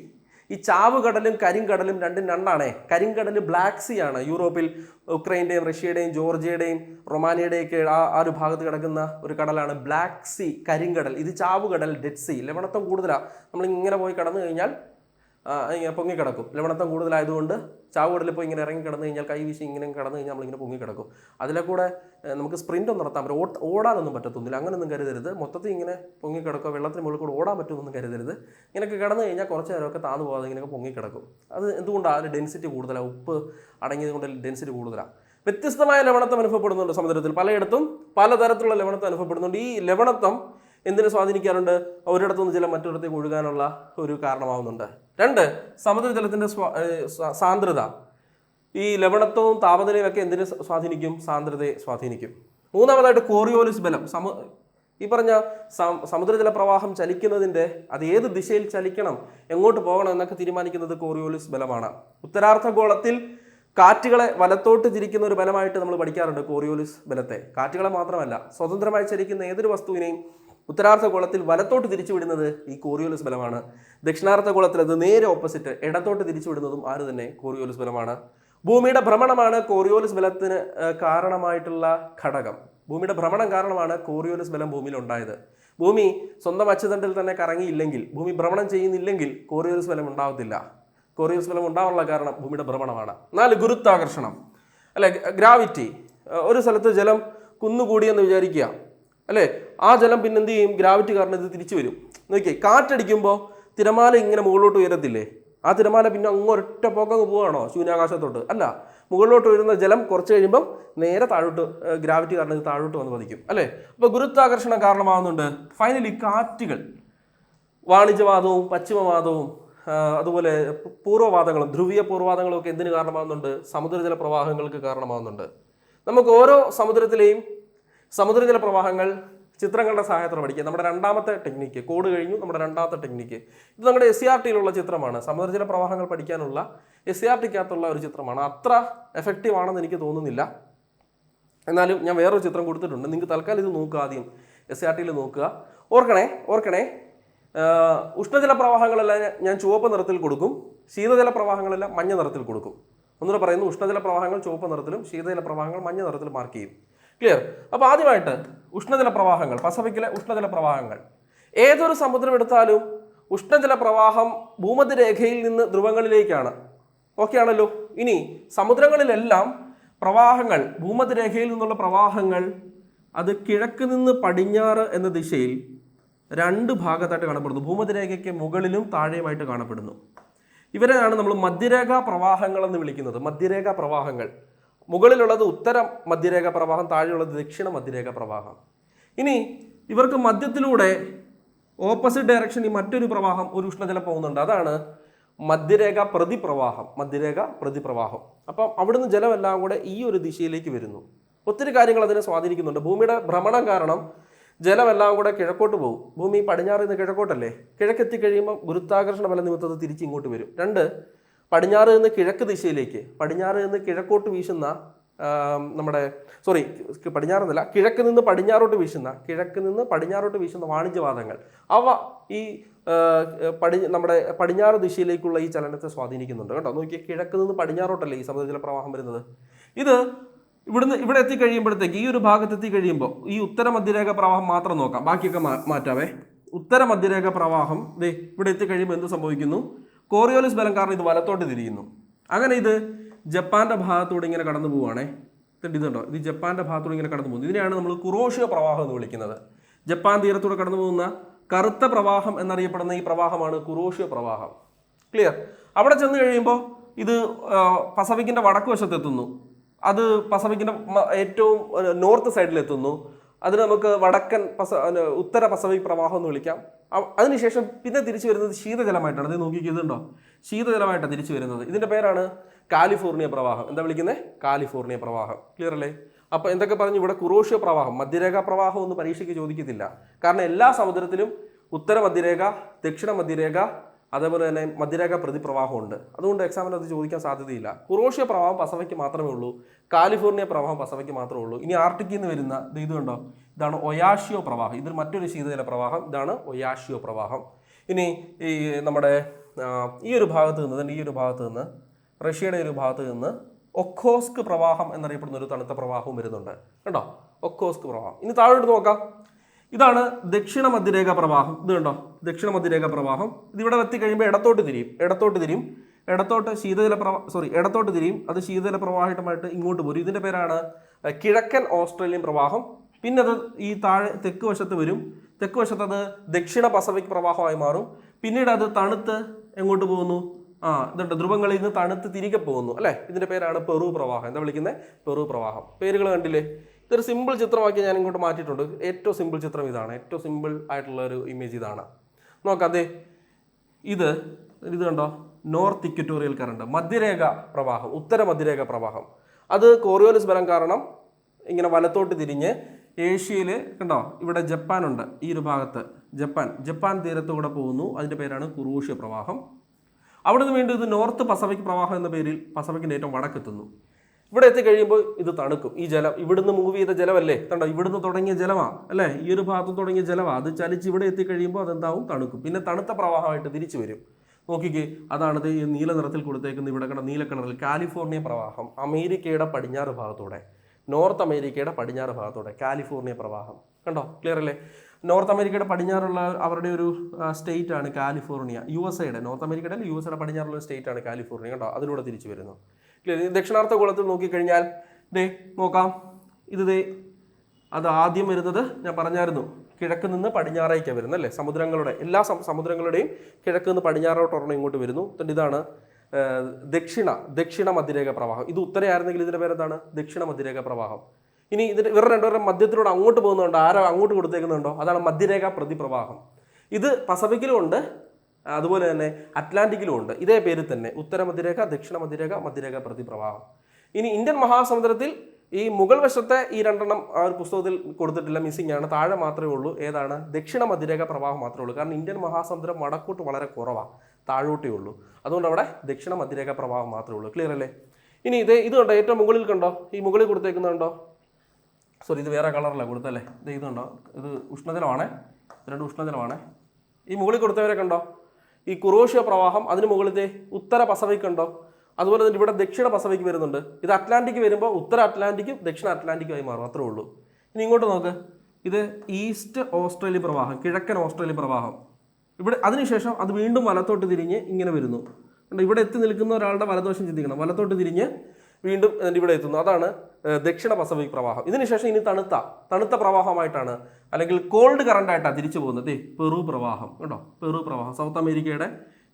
ഈ ചാവുകടലും കരിങ്കടലും രണ്ടാണേ. കരിങ്കടൽ ബ്ലാക്ക് സീ ആണ്. യൂറോപ്പിൽ ഉക്രൈൻ്റെയും റഷ്യയുടെയും ജോർജിയയുടെയും റൊമാനിയയുടെയൊക്കെ ആ ഒരു ഭാഗത്ത് കിടക്കുന്ന ഒരു കടലാണ് ബ്ലാക്ക് സീ, കരിങ്കടൽ. ഇത് ചാവുകടൽ, ഡെഡ് സീ. ലവണത്വം കൂടുതലാണ്. നമ്മളിങ്ങനെ പോയി കടന്നു കഴിഞ്ഞാൽ ഇങ്ങനെ പൊങ്ങിക്കിടക്കും. ലവണത്വം കൂടുതലായതുകൊണ്ട് ചാവുകടലിൽ പോയി ഇങ്ങനെ ഇറങ്ങി കിടന്നു കഴിഞ്ഞാൽ, കൈ വീശി ഇങ്ങനെ കിടന്നു കഴിഞ്ഞാൽ നമ്മളിങ്ങനെ പൊങ്ങിക്കിടക്കും. അതിലെ കൂടെ നമുക്ക് സ്പ്രിൻ്റ് ഒന്നും നടത്താൻ പറ്റും, ഓടാനൊന്നും പറ്റത്തൊന്നുമില്ല. അങ്ങനെയൊന്നും കരുതരുത്. മൊത്തത്തിൽ ഇങ്ങനെ പൊങ്ങിക്കിടക്കുക, വെള്ളത്തിന് മുകളിൽ കൂടെ ഓടാൻ പറ്റുമെന്നൊന്നും കരുതരുത്. ഇങ്ങനെയൊക്കെ കിടന്നു കഴിഞ്ഞാൽ കുറച്ച് നേരമൊക്കെ താന്നു പോകാതെ ഇങ്ങനെയൊക്കെ പൊങ്ങിക്കിടക്കും. അത് എന്തുകൊണ്ടാണ്? അതിന് ഡെൻസിറ്റി കൂടുതലാണ്. ഉപ്പ് അടങ്ങിയത് കൊണ്ട് ഡെൻസിറ്റി കൂടുതലാണ്. വ്യത്യസ്തമായ ലവണത്വം അനുഭവപ്പെടുന്നുണ്ട് സമുദ്രത്തിൽ. പലയിടത്തും പലതരത്തിലുള്ള ലവണത്വം അനുഭവപ്പെടുന്നുണ്ട്. ഈ ലവണത്വം എന്തിനെ സ്വാധീനിക്കാറുണ്ട്? ഒരിടത്തുനിന്ന് ജലം മറ്റൊരിടത്തേക്ക് ഒഴുകാനുള്ള ഒരു കാരണമാവുന്നുണ്ട്. രണ്ട്, സമുദ്രജലത്തിന്റെ സാന്ദ്രത. ഈ ലവണത്വവും താപനിലയും ഒക്കെ എന്തിനെ സ്വാധീനിക്കും? സാന്ദ്രതയെ സ്വാധീനിക്കും. മൂന്നാമതായിട്ട് കോറിയോലിസ് ബലം. ഈ പറഞ്ഞ സമുദ്രജല പ്രവാഹം ചലിക്കുന്നതിൻ്റെ അത് ഏത് ദിശയിൽ ചലിക്കണം, എങ്ങോട്ട് പോകണം എന്നൊക്കെ തീരുമാനിക്കുന്നത് കോറിയോലിസ് ബലമാണ്. ഉത്തരാർദ്ധഗോളത്തിൽ കാറ്റുകളെ വലത്തോട്ട് തിരിക്കുന്ന ഒരു ബലമായിട്ട് നമ്മൾ പഠിക്കാറുണ്ട് കോറിയോലിസ് ബലത്തെ. കാറ്റുകളെ മാത്രമല്ല, സ്വതന്ത്രമായി ചലിക്കുന്ന ഏതൊരു വസ്തുവിനെയും ഉത്തരാർദ്ധഗോളത്തിൽ വലത്തോട്ട് തിരിച്ചുവിടുന്നത് ഈ കോറിയോലിസ് ബലമാണ്. ദക്ഷിണാർദ്ധഗോളത്തിൽ അത് നേരെ ഓപ്പോസിറ്റ്, ഇടത്തോട്ട് തിരിച്ചുവിടുന്നതും ആര് തന്നെ? കോറിയോലിസ് ബലമാണ്. ഭൂമിയുടെ ഭ്രമണമാണ് കോറിയോലിസ് ബലത്തിന് കാരണമായിട്ടുള്ള ഘടകം. ഭൂമിയുടെ ഭ്രമണം കാരണമാണ് കോറിയോലിസ് ബലം ഭൂമിയിൽ ഉണ്ടായത്. ഭൂമി സ്വന്തം അച്ചുതണ്ടിൽ തന്നെ കറങ്ങിയില്ലെങ്കിൽ, ഭൂമി ഭ്രമണം ചെയ്യുന്നില്ലെങ്കിൽ കോറിയോലിസ് ബലം ഉണ്ടാവത്തില്ല. കോറിയോലിസ് ബലം ഉണ്ടാവാനുള്ള കാരണം ഭൂമിയുടെ ഭ്രമണമാണ്. 4, ഗുരുത്വാകർഷണം അല്ലെ, ഗ്രാവിറ്റി. ഒരു സ്ഥലത്ത് ജലം കുന്നുകൂടിയെന്ന് വിചാരിക്കുക അല്ലേ, ആ ജലം പിന്നെ എന്ത് ചെയ്യും? ഗ്രാവിറ്റി കാരണം ഇത് തിരിച്ചു വരും. നോക്കിയേ, കാറ്റടിക്കുമ്പോൾ തിരമാല ഇങ്ങനെ മുകളിലോട്ട് ഉയരത്തില്ലേ? ആ തിരമാല പിന്നെ ഒറ്റ പോക്കങ്ങ് പോവുകയാണോ ശൂന്യാകാശത്തോട്ട്? അല്ല, മുകളിലോട്ട് വരുന്ന ജലം കുറച്ച് കഴിയുമ്പം നേരെ താഴോട്ട്, ഗ്രാവിറ്റി കാരണം ഇത് താഴോട്ട് വന്ന് പതിക്കും അല്ലേ. അപ്പോൾ ഗുരുത്വാകർഷണം കാരണമാകുന്നുണ്ട്. ഫൈനലി കാറ്റുകൾ, വാണിജ്യവാദവും പശ്ചിമവാദവും അതുപോലെ പൂർവ്വവാദങ്ങളും ധ്രുവീയ പൂർവ്വവാദങ്ങളും ഒക്കെ എന്തിനു കാരണമാകുന്നുണ്ട്? സമുദ്രജല പ്രവാഹങ്ങൾക്ക് കാരണമാകുന്നുണ്ട്. നമുക്ക് ഓരോ സമുദ്രത്തിലെയും സമുദ്രജല പ്രവാഹങ്ങൾ ചിത്രങ്ങളുടെ സഹായത്തോടെ പഠിക്കുക. നമ്മുടെ രണ്ടാമത്തെ ടെക്നിക്ക്, കോഡ് കഴിഞ്ഞു. നമ്മുടെ രണ്ടാമത്തെ ടെക്നിക്ക് ഇത് നമ്മുടെ SCRT-യിലുള്ള ചിത്രമാണ്. സമുദ്രജല പ്രവാഹങ്ങൾ പഠിക്കാനുള്ള SCRT-ക്കകത്തുള്ള ഒരു ചിത്രമാണ്. അത്ര എഫക്റ്റീവ് ആണെന്ന് എനിക്ക് തോന്നുന്നില്ല. എന്നാലും ഞാൻ വേറൊരു ചിത്രം കൊടുത്തിട്ടുണ്ട്. നിങ്ങൾക്ക് തൽക്കാലം ഇത് നോക്കുക. ആദ്യം SRT നോക്കുക. ഓർക്കണേ ഉഷ്ണജല പ്രവാഹങ്ങളെല്ലാം ഞാൻ ചുവപ്പ് നിറത്തിൽ കൊടുക്കും, ശീതജല പ്രവാഹങ്ങളെല്ലാം മഞ്ഞ നിറത്തിൽ കൊടുക്കും. ഒന്നുകൂടെ പറയുന്നു, ഉഷ്ണജല പ്രവാഹങ്ങൾ ചുവപ്പ് നിറത്തിലും ശീതജല പ്രവാഹങ്ങൾ മഞ്ഞ നിറത്തിലും മാർക്ക് ചെയ്യും. ക്ലിയർ? അപ്പോൾ ആദ്യമായിട്ട് ഉഷ്ണജല പ്രവാഹങ്ങൾ, പസഫിക്കിലെ ഉഷ്ണജല പ്രവാഹങ്ങൾ. ഏതൊരു സമുദ്രം എടുത്താലും ഉഷ്ണജല പ്രവാഹം ഭൂമധ്യരേഖയിൽ നിന്ന് ധ്രുവങ്ങളിലേക്കാണ്. ഓക്കെ ആണല്ലോ. ഇനി സമുദ്രങ്ങളിലെല്ലാം പ്രവാഹങ്ങൾ, ഭൂമധ്യരേഖയിൽ നിന്നുള്ള പ്രവാഹങ്ങൾ അത് കിഴക്ക് നിന്ന് പടിഞ്ഞാറ് എന്ന ദിശയിൽ രണ്ട് ഭാഗത്തായിട്ട് കാണപ്പെടുന്നു. ഭൂമധ്യരേഖയ്ക്ക് മുകളിലും താഴെയുമായിട്ട് കാണപ്പെടുന്നു. ഇവരെയാണ് നമ്മൾ മധ്യരേഖാ പ്രവാഹങ്ങൾ എന്ന് വിളിക്കുന്നത്. മധ്യരേഖാ പ്രവാഹങ്ങൾ. മുകളിലുള്ളത് ഉത്തര മധ്യരേഖ പ്രവാഹം, താഴെയുള്ളത് ദക്ഷിണ മധ്യരേഖ പ്രവാഹം. ഇനി ഇവർക്ക് മധ്യത്തിലൂടെ ഓപ്പോസിറ്റ് ഡയറക്ഷൻ ഈ മറ്റൊരു പ്രവാഹം, ഒരു ഉഷ്ണജലം പോകുന്നുണ്ട്. അതാണ് മധ്യരേഖ പ്രതിപ്രവാഹം. മധ്യരേഖ പ്രതിപ്രവാഹം. അപ്പം അവിടുന്ന് ജലമെല്ലാം കൂടെ ഈ ഒരു ദിശയിലേക്ക് വരുന്നു. ഒത്തിരി കാര്യങ്ങൾ അതിനെ സ്വാധീനിക്കുന്നുണ്ട്. ഭൂമിയുടെ ഭ്രമണം കാരണം ജലമെല്ലാം കൂടെ കിഴക്കോട്ട് പോകും. ഭൂമി പടിഞ്ഞാറ് നിന്ന് കിഴക്കോട്ടല്ലേ, കിഴക്കെത്തി കഴിയുമ്പോൾ ഗുരുത്വാകർഷണ ബലം നിമിത്തം തിരിച്ച് ഇങ്ങോട്ട് വരും. രണ്ട്, പടിഞ്ഞാറ് നിന്ന് കിഴക്ക് ദിശയിലേക്ക്, പടിഞ്ഞാറ് നിന്ന് കിഴക്കോട്ട് വീശുന്ന പടിഞ്ഞാറെന്നല്ല, കിഴക്ക് നിന്ന് പടിഞ്ഞാറോട്ട് വീശുന്ന വാണിജ്യവാദങ്ങൾ, അവ ഈ നമ്മുടെ പടിഞ്ഞാറ് ദിശയിലേക്കുള്ള ഈ ചലനത്തെ സ്വാധീനിക്കുന്നുണ്ട് കേട്ടോ. നോക്കിയാൽ കിഴക്ക് നിന്ന് പടിഞ്ഞാറോട്ടല്ലേ ഈ സമുദ്രജല പ്രവാഹം വരുന്നത്. ഇത് ഇവിടെ എത്തിക്കഴിയുമ്പോഴത്തേക്ക്, ഈ ഒരു ഭാഗത്ത് എത്തിക്കഴിയുമ്പോൾ ഈ ഉത്തര മധ്യരേഖ പ്രവാഹം മാത്രം നോക്കാം, ബാക്കിയൊക്കെ മാറ്റാവേ. ഉത്തര മധ്യരേഖ പ്രവാഹം ഇവിടെ എത്തിക്കഴിയുമ്പോൾ എന്ത് സംഭവിക്കുന്നു? കോറിയോലിസ് ബലം കാരണം ഇത് വലത്തോട്ട് തിരിയുന്നു. അങ്ങനെ ഇത് ജപ്പാന്റെ ഭാഗത്തൂടെ ഇങ്ങനെ കടന്നു പോവുകയാണേ. ഇതുണ്ടോ, ഇത് ജപ്പാന്റെ ഭാഗത്തൂടെ ഇങ്ങനെ കടന്നു പോകുന്നു. ഇതിനെയാണ് നമ്മൾ കുറോഷിയോ പ്രവാഹം എന്ന് വിളിക്കുന്നത്. ജപ്പാൻ തീരത്തൂടെ കടന്നു പോകുന്ന കറുത്ത പ്രവാഹം എന്നറിയപ്പെടുന്ന ഈ പ്രവാഹമാണ് കുറോഷിയോ പ്രവാഹം. ക്ലിയർ? അവിടെ ചെന്ന് കഴിയുമ്പോൾ ഇത് പസഫിക്കിന്റെ വടക്ക് വശത്തെത്തുന്നു. അത് പസഫിക്കിന്റെ ഏറ്റവും നോർത്ത് സൈഡിലെത്തുന്നു. അതിന് നമുക്ക് ഉത്തര പസഫിക് പ്രവാഹം എന്ന് വിളിക്കാം. അതിനുശേഷം പിന്നെ തിരിച്ചു വരുന്നത് ശീതജലമായിട്ടാണ്. അത് നോക്കിക്കുന്നുണ്ടോ, ശീതജലമായിട്ടാണ് തിരിച്ചു വരുന്നത്. ഇതിന്റെ പേരാണ് കാലിഫോർണിയ പ്രവാഹം. എന്താ വിളിക്കുന്നത്? കാലിഫോർണിയ പ്രവാഹം. ക്ലിയർ അല്ലേ? അപ്പോൾ എന്തൊക്കെ പറഞ്ഞു? ഇവിടെ കുറോഷിയോ പ്രവാഹം, മധ്യരേഖ പ്രവാഹം ഒന്നും പരീക്ഷയ്ക്ക് ചോദിക്കത്തില്ല. കാരണം എല്ലാ സമുദ്രത്തിലും ഉത്തര മധ്യരേഖ, ദക്ഷിണ മധ്യരേഖ, അതേപോലെ തന്നെ മധ്യരേഖ പ്രതിപ്രവാഹം ഉണ്ട്. അതുകൊണ്ട് എക്സാമിന് അത് ചോദിക്കാൻ സാധ്യതയില്ല. കുറോഷിയോ പ്രവാഹം പസഫിക്ക് മാത്രമേ ഉള്ളൂ. കാലിഫോർണിയ പ്രവാഹം പസഫിക്ക് മാത്രമേ ഉള്ളൂ. ഇനി ആർട്ടിക്കിൽ നിന്ന് വരുന്ന ഇത് കണ്ടോ, ഇതാണ് ഒയാഷിയോ പ്രവാഹം. ഇത് മറ്റൊരു ശീതജല പ്രവാഹം. ഇതാണ് ഒയാഷിയോ പ്രവാഹം. ഇനി ഈ നമ്മുടെ ഈ ഒരു ഭാഗത്ത് നിന്ന് റഷ്യയുടെ ഒരു ഭാഗത്ത് നിന്ന് ഒഖോസ്ക് പ്രവാഹം എന്നറിയപ്പെടുന്ന ഒരു തണുത്ത പ്രവാഹവും വരുന്നുണ്ട് കേട്ടോ. ഒഖോസ്ക് പ്രവാഹം. ഇനി താഴോട്ട് നോക്കാം. ഇതാണ് ദക്ഷിണ മധ്യരേഖ പ്രവാഹം. ഇത് കണ്ടോ, ദക്ഷിണ മധ്യരേഖ പ്രവാഹം. ഇതിവിടെ എത്തി കഴിയുമ്പോൾ ഇടത്തോട്ട് തിരിയും. ഇടത്തോട്ട് തിരിയും. അത് ശീതജല പ്രവാഹമായിട്ട് ഇങ്ങോട്ട് പോരും. ഇതിന്റെ പേരാണ് കിഴക്കൻ ഓസ്ട്രേലിയൻ പ്രവാഹം. പിന്നെ അത് ഈ താഴെ തെക്ക് വശത്ത് വരും. തെക്ക് വശത്ത് അത് ദക്ഷിണ പസഫിക് പ്രവാഹമായി മാറും. പിന്നീട് അത് തണുത്ത് എങ്ങോട്ട് പോകുന്നു? ഇതുണ്ട്, ധ്രുവങ്ങളിൽ നിന്ന് തണുത്ത് തിരികെ പോകുന്നു അല്ലേ. ഇതിന്റെ പേരാണ് പെറു പ്രവാഹം. എന്താ വിളിക്കുന്നത്? പെറു പ്രവാഹം. പേരുകൾ കണ്ടില്ലേ? ഇതൊരു സിമ്പിൾ ചിത്രമാക്കി ഞാൻ ഇങ്ങോട്ട് മാറ്റിയിട്ടുണ്ട്. ഏറ്റവും സിമ്പിൾ ചിത്രം ഇതാണ്. ഏറ്റവും സിമ്പിൾ ആയിട്ടുള്ള ഒരു ഇമേജ് ഇതാണ്. നോക്കാം. ഇത് കണ്ടോ, നോർത്ത് ഇക്വറ്റോറിയൽ കറണ്ട്, മധ്യരേഖ പ്രവാഹം, ഉത്തര മധ്യരേഖ പ്രവാഹം. അത് കോറിയോലിസ് ബലം കാരണം ഇങ്ങനെ വലത്തോട്ട് തിരിഞ്ഞ് ഏഷ്യയിൽ കണ്ടോ, ഇവിടെ ജപ്പാനുണ്ട്. ഈ ഒരു ഭാഗത്ത് ജപ്പാൻ തീരത്തുകൂടെ പോകുന്നു. അതിൻ്റെ പേരാണ് കുറോഷിയോ പ്രവാഹം. അവിടെ നിന്ന് വീണ്ടും ഇത് നോർത്ത് പസഫിക് പ്രവാഹം എന്ന പേരിൽ പസഫിക്കിൻ്റെ ഏറ്റവും വടക്കെത്തുന്നു. ഇവിടെ എത്തിക്കഴിയുമ്പോൾ ഇത് തണുക്കും. ഈ ജലം ഇവിടുന്ന് മൂവ് ചെയ്ത ജലമല്ലേ, കണ്ടോ, ഇവിടുന്ന് തുടങ്ങിയ ജലമാണ് അല്ലേ, ഈ ഒരു ഭാഗത്ത് തുടങ്ങിയ ജലമാണ്. അത് ചലിച്ച് ഇവിടെ എത്തിക്കഴിയുമ്പോൾ അതെന്താവും? തണുക്കും. പിന്നെ തണുത്ത പ്രവാഹമായിട്ട് തിരിച്ചു വരും. നോക്കിക്കേ, അതാണത് ഈ നീല നിറത്തിൽ കൊടുത്തേക്കുന്ന ഇവിടെ കണ്ട നീല കളറിൽ കാലിഫോർണിയ പ്രവാഹം. അമേരിക്കയുടെ പടിഞ്ഞാറ് ഭാഗത്തൂടെ, നോർത്ത് അമേരിക്കയുടെ പടിഞ്ഞാറ് ഭാഗത്തൂടെ കാലിഫോർണിയ പ്രവാഹം. കണ്ടോ, ക്ലിയർ അല്ലേ? നോർത്ത് അമേരിക്കയുടെ പടിഞ്ഞാറുള്ള അവരുടെ ഒരു സ്റ്റേറ്റ് ആണ് കാലിഫോർണിയ. USA നോർത്ത് അമേരിക്കയുടെ USA പടിഞ്ഞാറുള്ള സ്റ്റേറ്റ് ആണ് കാലിഫോർണിയ. കണ്ടോ, അതിലൂടെ തിരിച്ചു വരുന്നു. ക്ലിയർ? ദക്ഷിണാർത്ഥ ഗോളത്തിൽ നോക്കിക്കഴിഞ്ഞാൽ നോക്കാം. അത് ആദ്യം വരുന്നത് ഞാൻ പറഞ്ഞായിരുന്നു, കിഴക്ക് നിന്ന് പടിഞ്ഞാറേക്കാണ് വരുന്നത് അല്ലേ. എല്ലാ സമുദ്രങ്ങളുടെയും കിഴക്ക് നിന്ന് പടിഞ്ഞാറോട്ടൊരെണ്ണം ഇങ്ങോട്ട് വരുന്നു. ഇതാണ് ദക്ഷിണ മധ്യരേഖ പ്രവാഹം. ഇത് ഉത്തരയായിരുന്നെങ്കിൽ ഇതിന്റെ പേരെന്താണ്? ദക്ഷിണ മധ്യരേഖ പ്രവാഹം. ഇനി ഇവർ രണ്ടുപേരും മധ്യത്തിലൂടെ അങ്ങോട്ട് പോകുന്നുണ്ടോ? ആരോ അങ്ങോട്ട് കൊടുത്തേക്കുന്നുണ്ടോ? അതാണ് മധ്യരേഖ പ്രതിപ്രവാഹം. ഇത് പസഫിക്കിലും ഉണ്ട്, അതുപോലെ തന്നെ അറ്റ്ലാന്റിക്കിലും ഉണ്ട്. ഇതേ പേരിൽ തന്നെ ഉത്തര മധ്യരേഖ, ദക്ഷിണ മധ്യരേഖ, മധ്യരേഖ പ്രതിപ്രവാഹം. ഇനി ഇന്ത്യൻ മഹാസമുദ്രത്തിൽ ഈ മുകൾ വശത്തെ ഈ രണ്ടെണ്ണം ആ ഒരു പുസ്തകത്തിൽ കൊടുത്തിട്ടില്ല, മിസ്സിംഗ് ആണ്. താഴെ മാത്രമേ ഉള്ളൂ. ഏതാണ്? ദക്ഷിണ മധ്യരേഖ പ്രവാഹം മാത്രമേ ഉള്ളൂ. കാരണം ഇന്ത്യൻ മഹാസമുദ്രം വടക്കോട്ട് വളരെ കുറവാണ്, താഴോട്ടേ ഉള്ളൂ. അതുകൊണ്ട് അവിടെ ദക്ഷിണ മധ്യരേഖ പ്രവാഹം മാത്രമേ ഉള്ളൂ. ക്ലിയർ അല്ലേ? ഇനി ഇത് കണ്ടോ, ഏറ്റവും മുകളിൽ കണ്ടോ, ഈ മുകളിൽ കൊടുത്തേക്കുന്നുണ്ടോ? സോറി, ഇത് വേറെ കളറല്ല കൊടുത്തല്ലേ. ഇത് ഇതുണ്ടോ, ഇത് ഉഷ്ണജലമാണേ, രണ്ട് ഉഷ്ണജലമാണേ. ഈ മുകളിൽ കൊടുത്തവരൊക്കെ ഉണ്ടോ, ഈ കുറോഷ്യ പ്രവാഹം, അതിന് മുകളിലത്തെ ഉത്തര പസഫിക് ഉണ്ടോ, അതുപോലെ തന്നെ ഇവിടെ ദക്ഷിണ പസഫിക് വരുന്നുണ്ട്. ഇത് അറ്റ്ലാന്റിക് വരുമ്പോൾ ഉത്തര അറ്റ്ലാന്റിക്കും ദക്ഷിണ അറ്റ്ലാന്റിക്കുമായി മാറും, അത്രേ ഉള്ളൂ. ഇനി ഇങ്ങോട്ട് നോക്ക്, ഇത് ഈസ്റ്റ് ഓസ്ട്രേലിയൻ പ്രവാഹം, കിഴക്കൻ ഓസ്ട്രേലിയൻ പ്രവാഹം. ഇവിടെ അതിനുശേഷം അത് വീണ്ടും വലത്തോട്ട് തിരിഞ്ഞ് ഇങ്ങനെ വരുന്നു. ഇവിടെ എത്തി നിൽക്കുന്ന ഒരാളുടെ വലദോഷം ചിന്തിക്കണം, വലത്തോട്ട് തിരിഞ്ഞ് വീണ്ടും ഇവിടെ എത്തുന്നു. അതാണ് ദക്ഷിണ പസഫിക് പ്രവാഹം. ഇതിനുശേഷം ഇനി തണുത്ത പ്രവാഹമായിട്ടാണ്, അല്ലെങ്കിൽ കോൾഡ് കറണ്ട് ആയിട്ടാണ് തിരിച്ചു പോകുന്നത്. പെറു പ്രവാഹം കേട്ടോ, പെറു പ്രവാഹം. സൗത്ത് അമേരിക്കയുടെ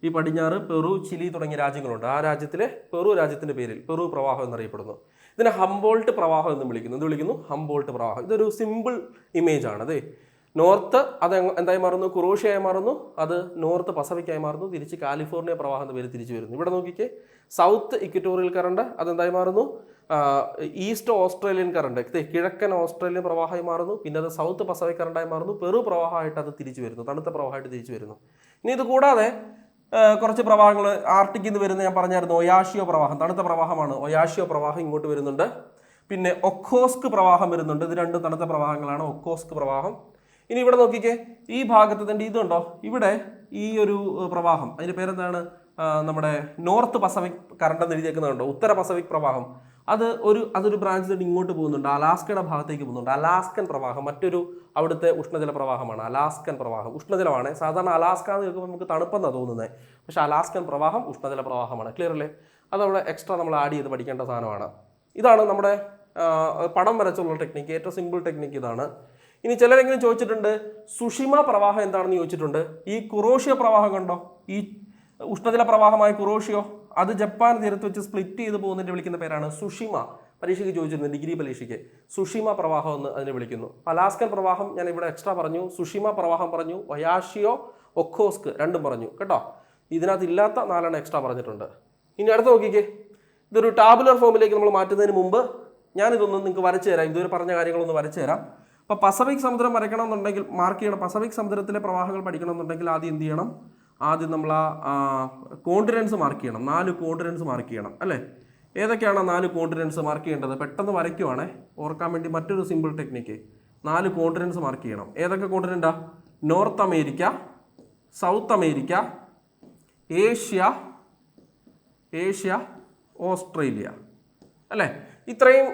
ഈ പടിഞ്ഞാറ് പെറു, ചിലി തുടങ്ങിയ രാജ്യങ്ങളുണ്ട്. ആ രാജ്യത്തിലെ പെറു രാജ്യത്തിന്റെ പേരിൽ പെറു പ്രവാഹം എന്നറിയപ്പെടുന്നു. ഇതിനെ ഹംബോൾട്ട് പ്രവാഹം എന്ന് വിളിക്കുന്നു. എന്ത് വിളിക്കുന്നു? ഹംബോൾട്ട് പ്രവാഹം. ഇതൊരു സിമ്പിൾ ഇമേജ് ആണ്. നോർത്ത് അത് എന്തായി മാറുന്നു? കുറോഷ്യയായി മാറുന്നു. അത് നോർത്ത് പസഫിക്കായി മാറുന്നു. തിരിച്ച് കാലിഫോർണിയ പ്രവാഹം എന്ന പേര് തിരിച്ചു വരുന്നു. ഇവിടെ നോക്കിക്കേ, സൗത്ത് ഇക്വറ്റോറിയൽ കറണ്ട് അതെന്തായി മാറുന്നു? ഈസ്റ്റ് ഓസ്ട്രേലിയൻ കറണ്ട്, കിഴക്കൻ ഓസ്ട്രേലിയൻ പ്രവാഹമായി മാറുന്നു. പിന്നെ അത് സൗത്ത് പസഫിക് കറണ്ടായി മാറുന്നു. പെറു പ്രവാഹമായിട്ട് അത് തിരിച്ചു വരുന്നു, തണുത്ത പ്രവാഹമായിട്ട് തിരിച്ചു വരുന്നു. ഇനി ഇത് കൂടാതെ കുറച്ച് പ്രവാഹങ്ങൾ ആർട്ടിക്കിൽ നിന്ന് വരുന്ന ഞാൻ പറഞ്ഞായിരുന്നു, ഒയാഷിയോ പ്രവാഹം, തണുത്ത പ്രവാഹമാണ്. ഒയാഷിയോ പ്രവാഹം ഇങ്ങോട്ട് വരുന്നുണ്ട്. പിന്നെ ഒഖോസ്ക് പ്രവാഹം വരുന്നുണ്ട്. ഇത് രണ്ടും തണുത്ത പ്രവാഹങ്ങളാണ്, ഒഖോസ്ക് പ്രവാഹം. ഇനി ഇവിടെ നോക്കിക്കേ, ഈ ഭാഗത്ത് തന്നെ ഇതുണ്ടോ, ഇവിടെ ഈ ഒരു പ്രവാഹം, അതിൻ്റെ പേരെന്താണ്? നമ്മുടെ നോർത്ത് പസഫിക് കറണ്ട് എന്ന് എഴുതിയേക്കുന്നുണ്ടോ, ഉത്തര പസഫിക് പ്രവാഹം. അതൊരു ബ്രാഞ്ച് തന്നെ ഇങ്ങോട്ട് പോകുന്നുണ്ട്, അലാസ്കയുടെ ഭാഗത്തേക്ക് പോകുന്നുണ്ട്. അലാസ്കൻ പ്രവാഹം മറ്റൊരു അവിടുത്തെ ഉഷ്ണജല പ്രവാഹമാണ്. അലാസ്കൻ പ്രവാഹം ഉഷ്ണജലമാണ്. സാധാരണ അലാസ്ക എന്ന് കേൾക്കുമ്പോൾ നമുക്ക് തണുപ്പെന്നാണ് തോന്നുന്നത്, പക്ഷേ അലാസ്കൻ പ്രവാഹം ഉഷ്ണജല പ്രവാഹമാണ്. ക്ലിയർ അല്ലേ? അതവിടെ എക്സ്ട്രാ നമ്മൾ ആഡ് ചെയ്ത് പഠിക്കേണ്ട സാധനമാണ്. ഇതാണ് നമ്മുടെ പടം വരച്ചുള്ള ടെക്നിക്ക്, ഏറ്റവും സിമ്പിൾ ടെക്നിക്ക് ഇതാണ്. ഇനി ചിലരെങ്കിലും ചോദിച്ചിട്ടുണ്ട്, സുഷിമ പ്രവാഹം എന്താണെന്ന് ചോദിച്ചിട്ടുണ്ട്. ഈ കുറോഷ്യ പ്രവാഹം കണ്ടോ, ഈ ഉഷ്ണജല പ്രവാഹമായ കുറോഷ്യോ, അത് ജപ്പാൻ തീരത്ത് വെച്ച് സ്പ്ലിറ്റ് ചെയ്ത് പോകുന്നതിന് വിളിക്കുന്ന പേരാണ് സുഷിമ. പരീക്ഷയ്ക്ക് ചോദിച്ചിരുന്നു, ഡിഗ്രി പരീക്ഷയ്ക്ക്. സുഷിമ പ്രവാഹം എന്ന് അതിനെ വിളിക്കുന്നു. അലാസ്കൻ പ്രവാഹം ഞാൻ ഇവിടെ എക്സ്ട്രാ പറഞ്ഞു, സുഷിമ പ്രവാഹം പറഞ്ഞു, ഒയാഷിയോ, ഒഖോസ്ക് രണ്ടും പറഞ്ഞു കേട്ടോ. ഇതിനകത്ത് ഇല്ലാത്ത 4 എക്സ്ട്രാ പറഞ്ഞിട്ടുണ്ട്. ഇനി അടുത്ത് നോക്കിക്കേ, ഇതൊരു ടാബുലർ ഫോമിലേക്ക് നമ്മൾ മാറ്റുന്നതിന് മുമ്പ് ഞാനിതൊന്നും നിങ്ങൾക്ക് വരച്ചു തരാം. ഇതുവരെ പറഞ്ഞ കാര്യങ്ങളൊന്ന് വരച്ചു തരാം. അപ്പോൾ പസഫിക് സമുദ്രം വരയ്ക്കണമെന്നുണ്ടെങ്കിൽ മാർക്ക് ചെയ്യണം. പസഫിക് സമുദ്രത്തിലെ പ്രവാഹങ്ങൾ പഠിക്കണമെന്നുണ്ടെങ്കിൽ ആദ്യം എന്ത് ചെയ്യണം? ആദ്യം നമ്മൾ ആ കോണ്ടിനൻസ് മാർക്ക് ചെയ്യണം. 4 കോണ്ടിനൻസ് മാർക്ക് ചെയ്യണം അല്ലേ? ഏതൊക്കെയാണ് 4 കോണ്ടിനൻസ് മാർക്ക് ചെയ്യേണ്ടത്? പെട്ടെന്ന് വരയ്ക്കുവാണേ, ഓർക്കാൻ വേണ്ടി മറ്റൊരു സിമ്പിൾ ടെക്നിക്ക്. 4 കോണ്ടിനൻസ് മാർക്ക് ചെയ്യണം. ഏതൊക്കെ കോണ്ടിനൻ്റാ? North America, South America, Asia, Australia അല്ലേ? ഇത്രയും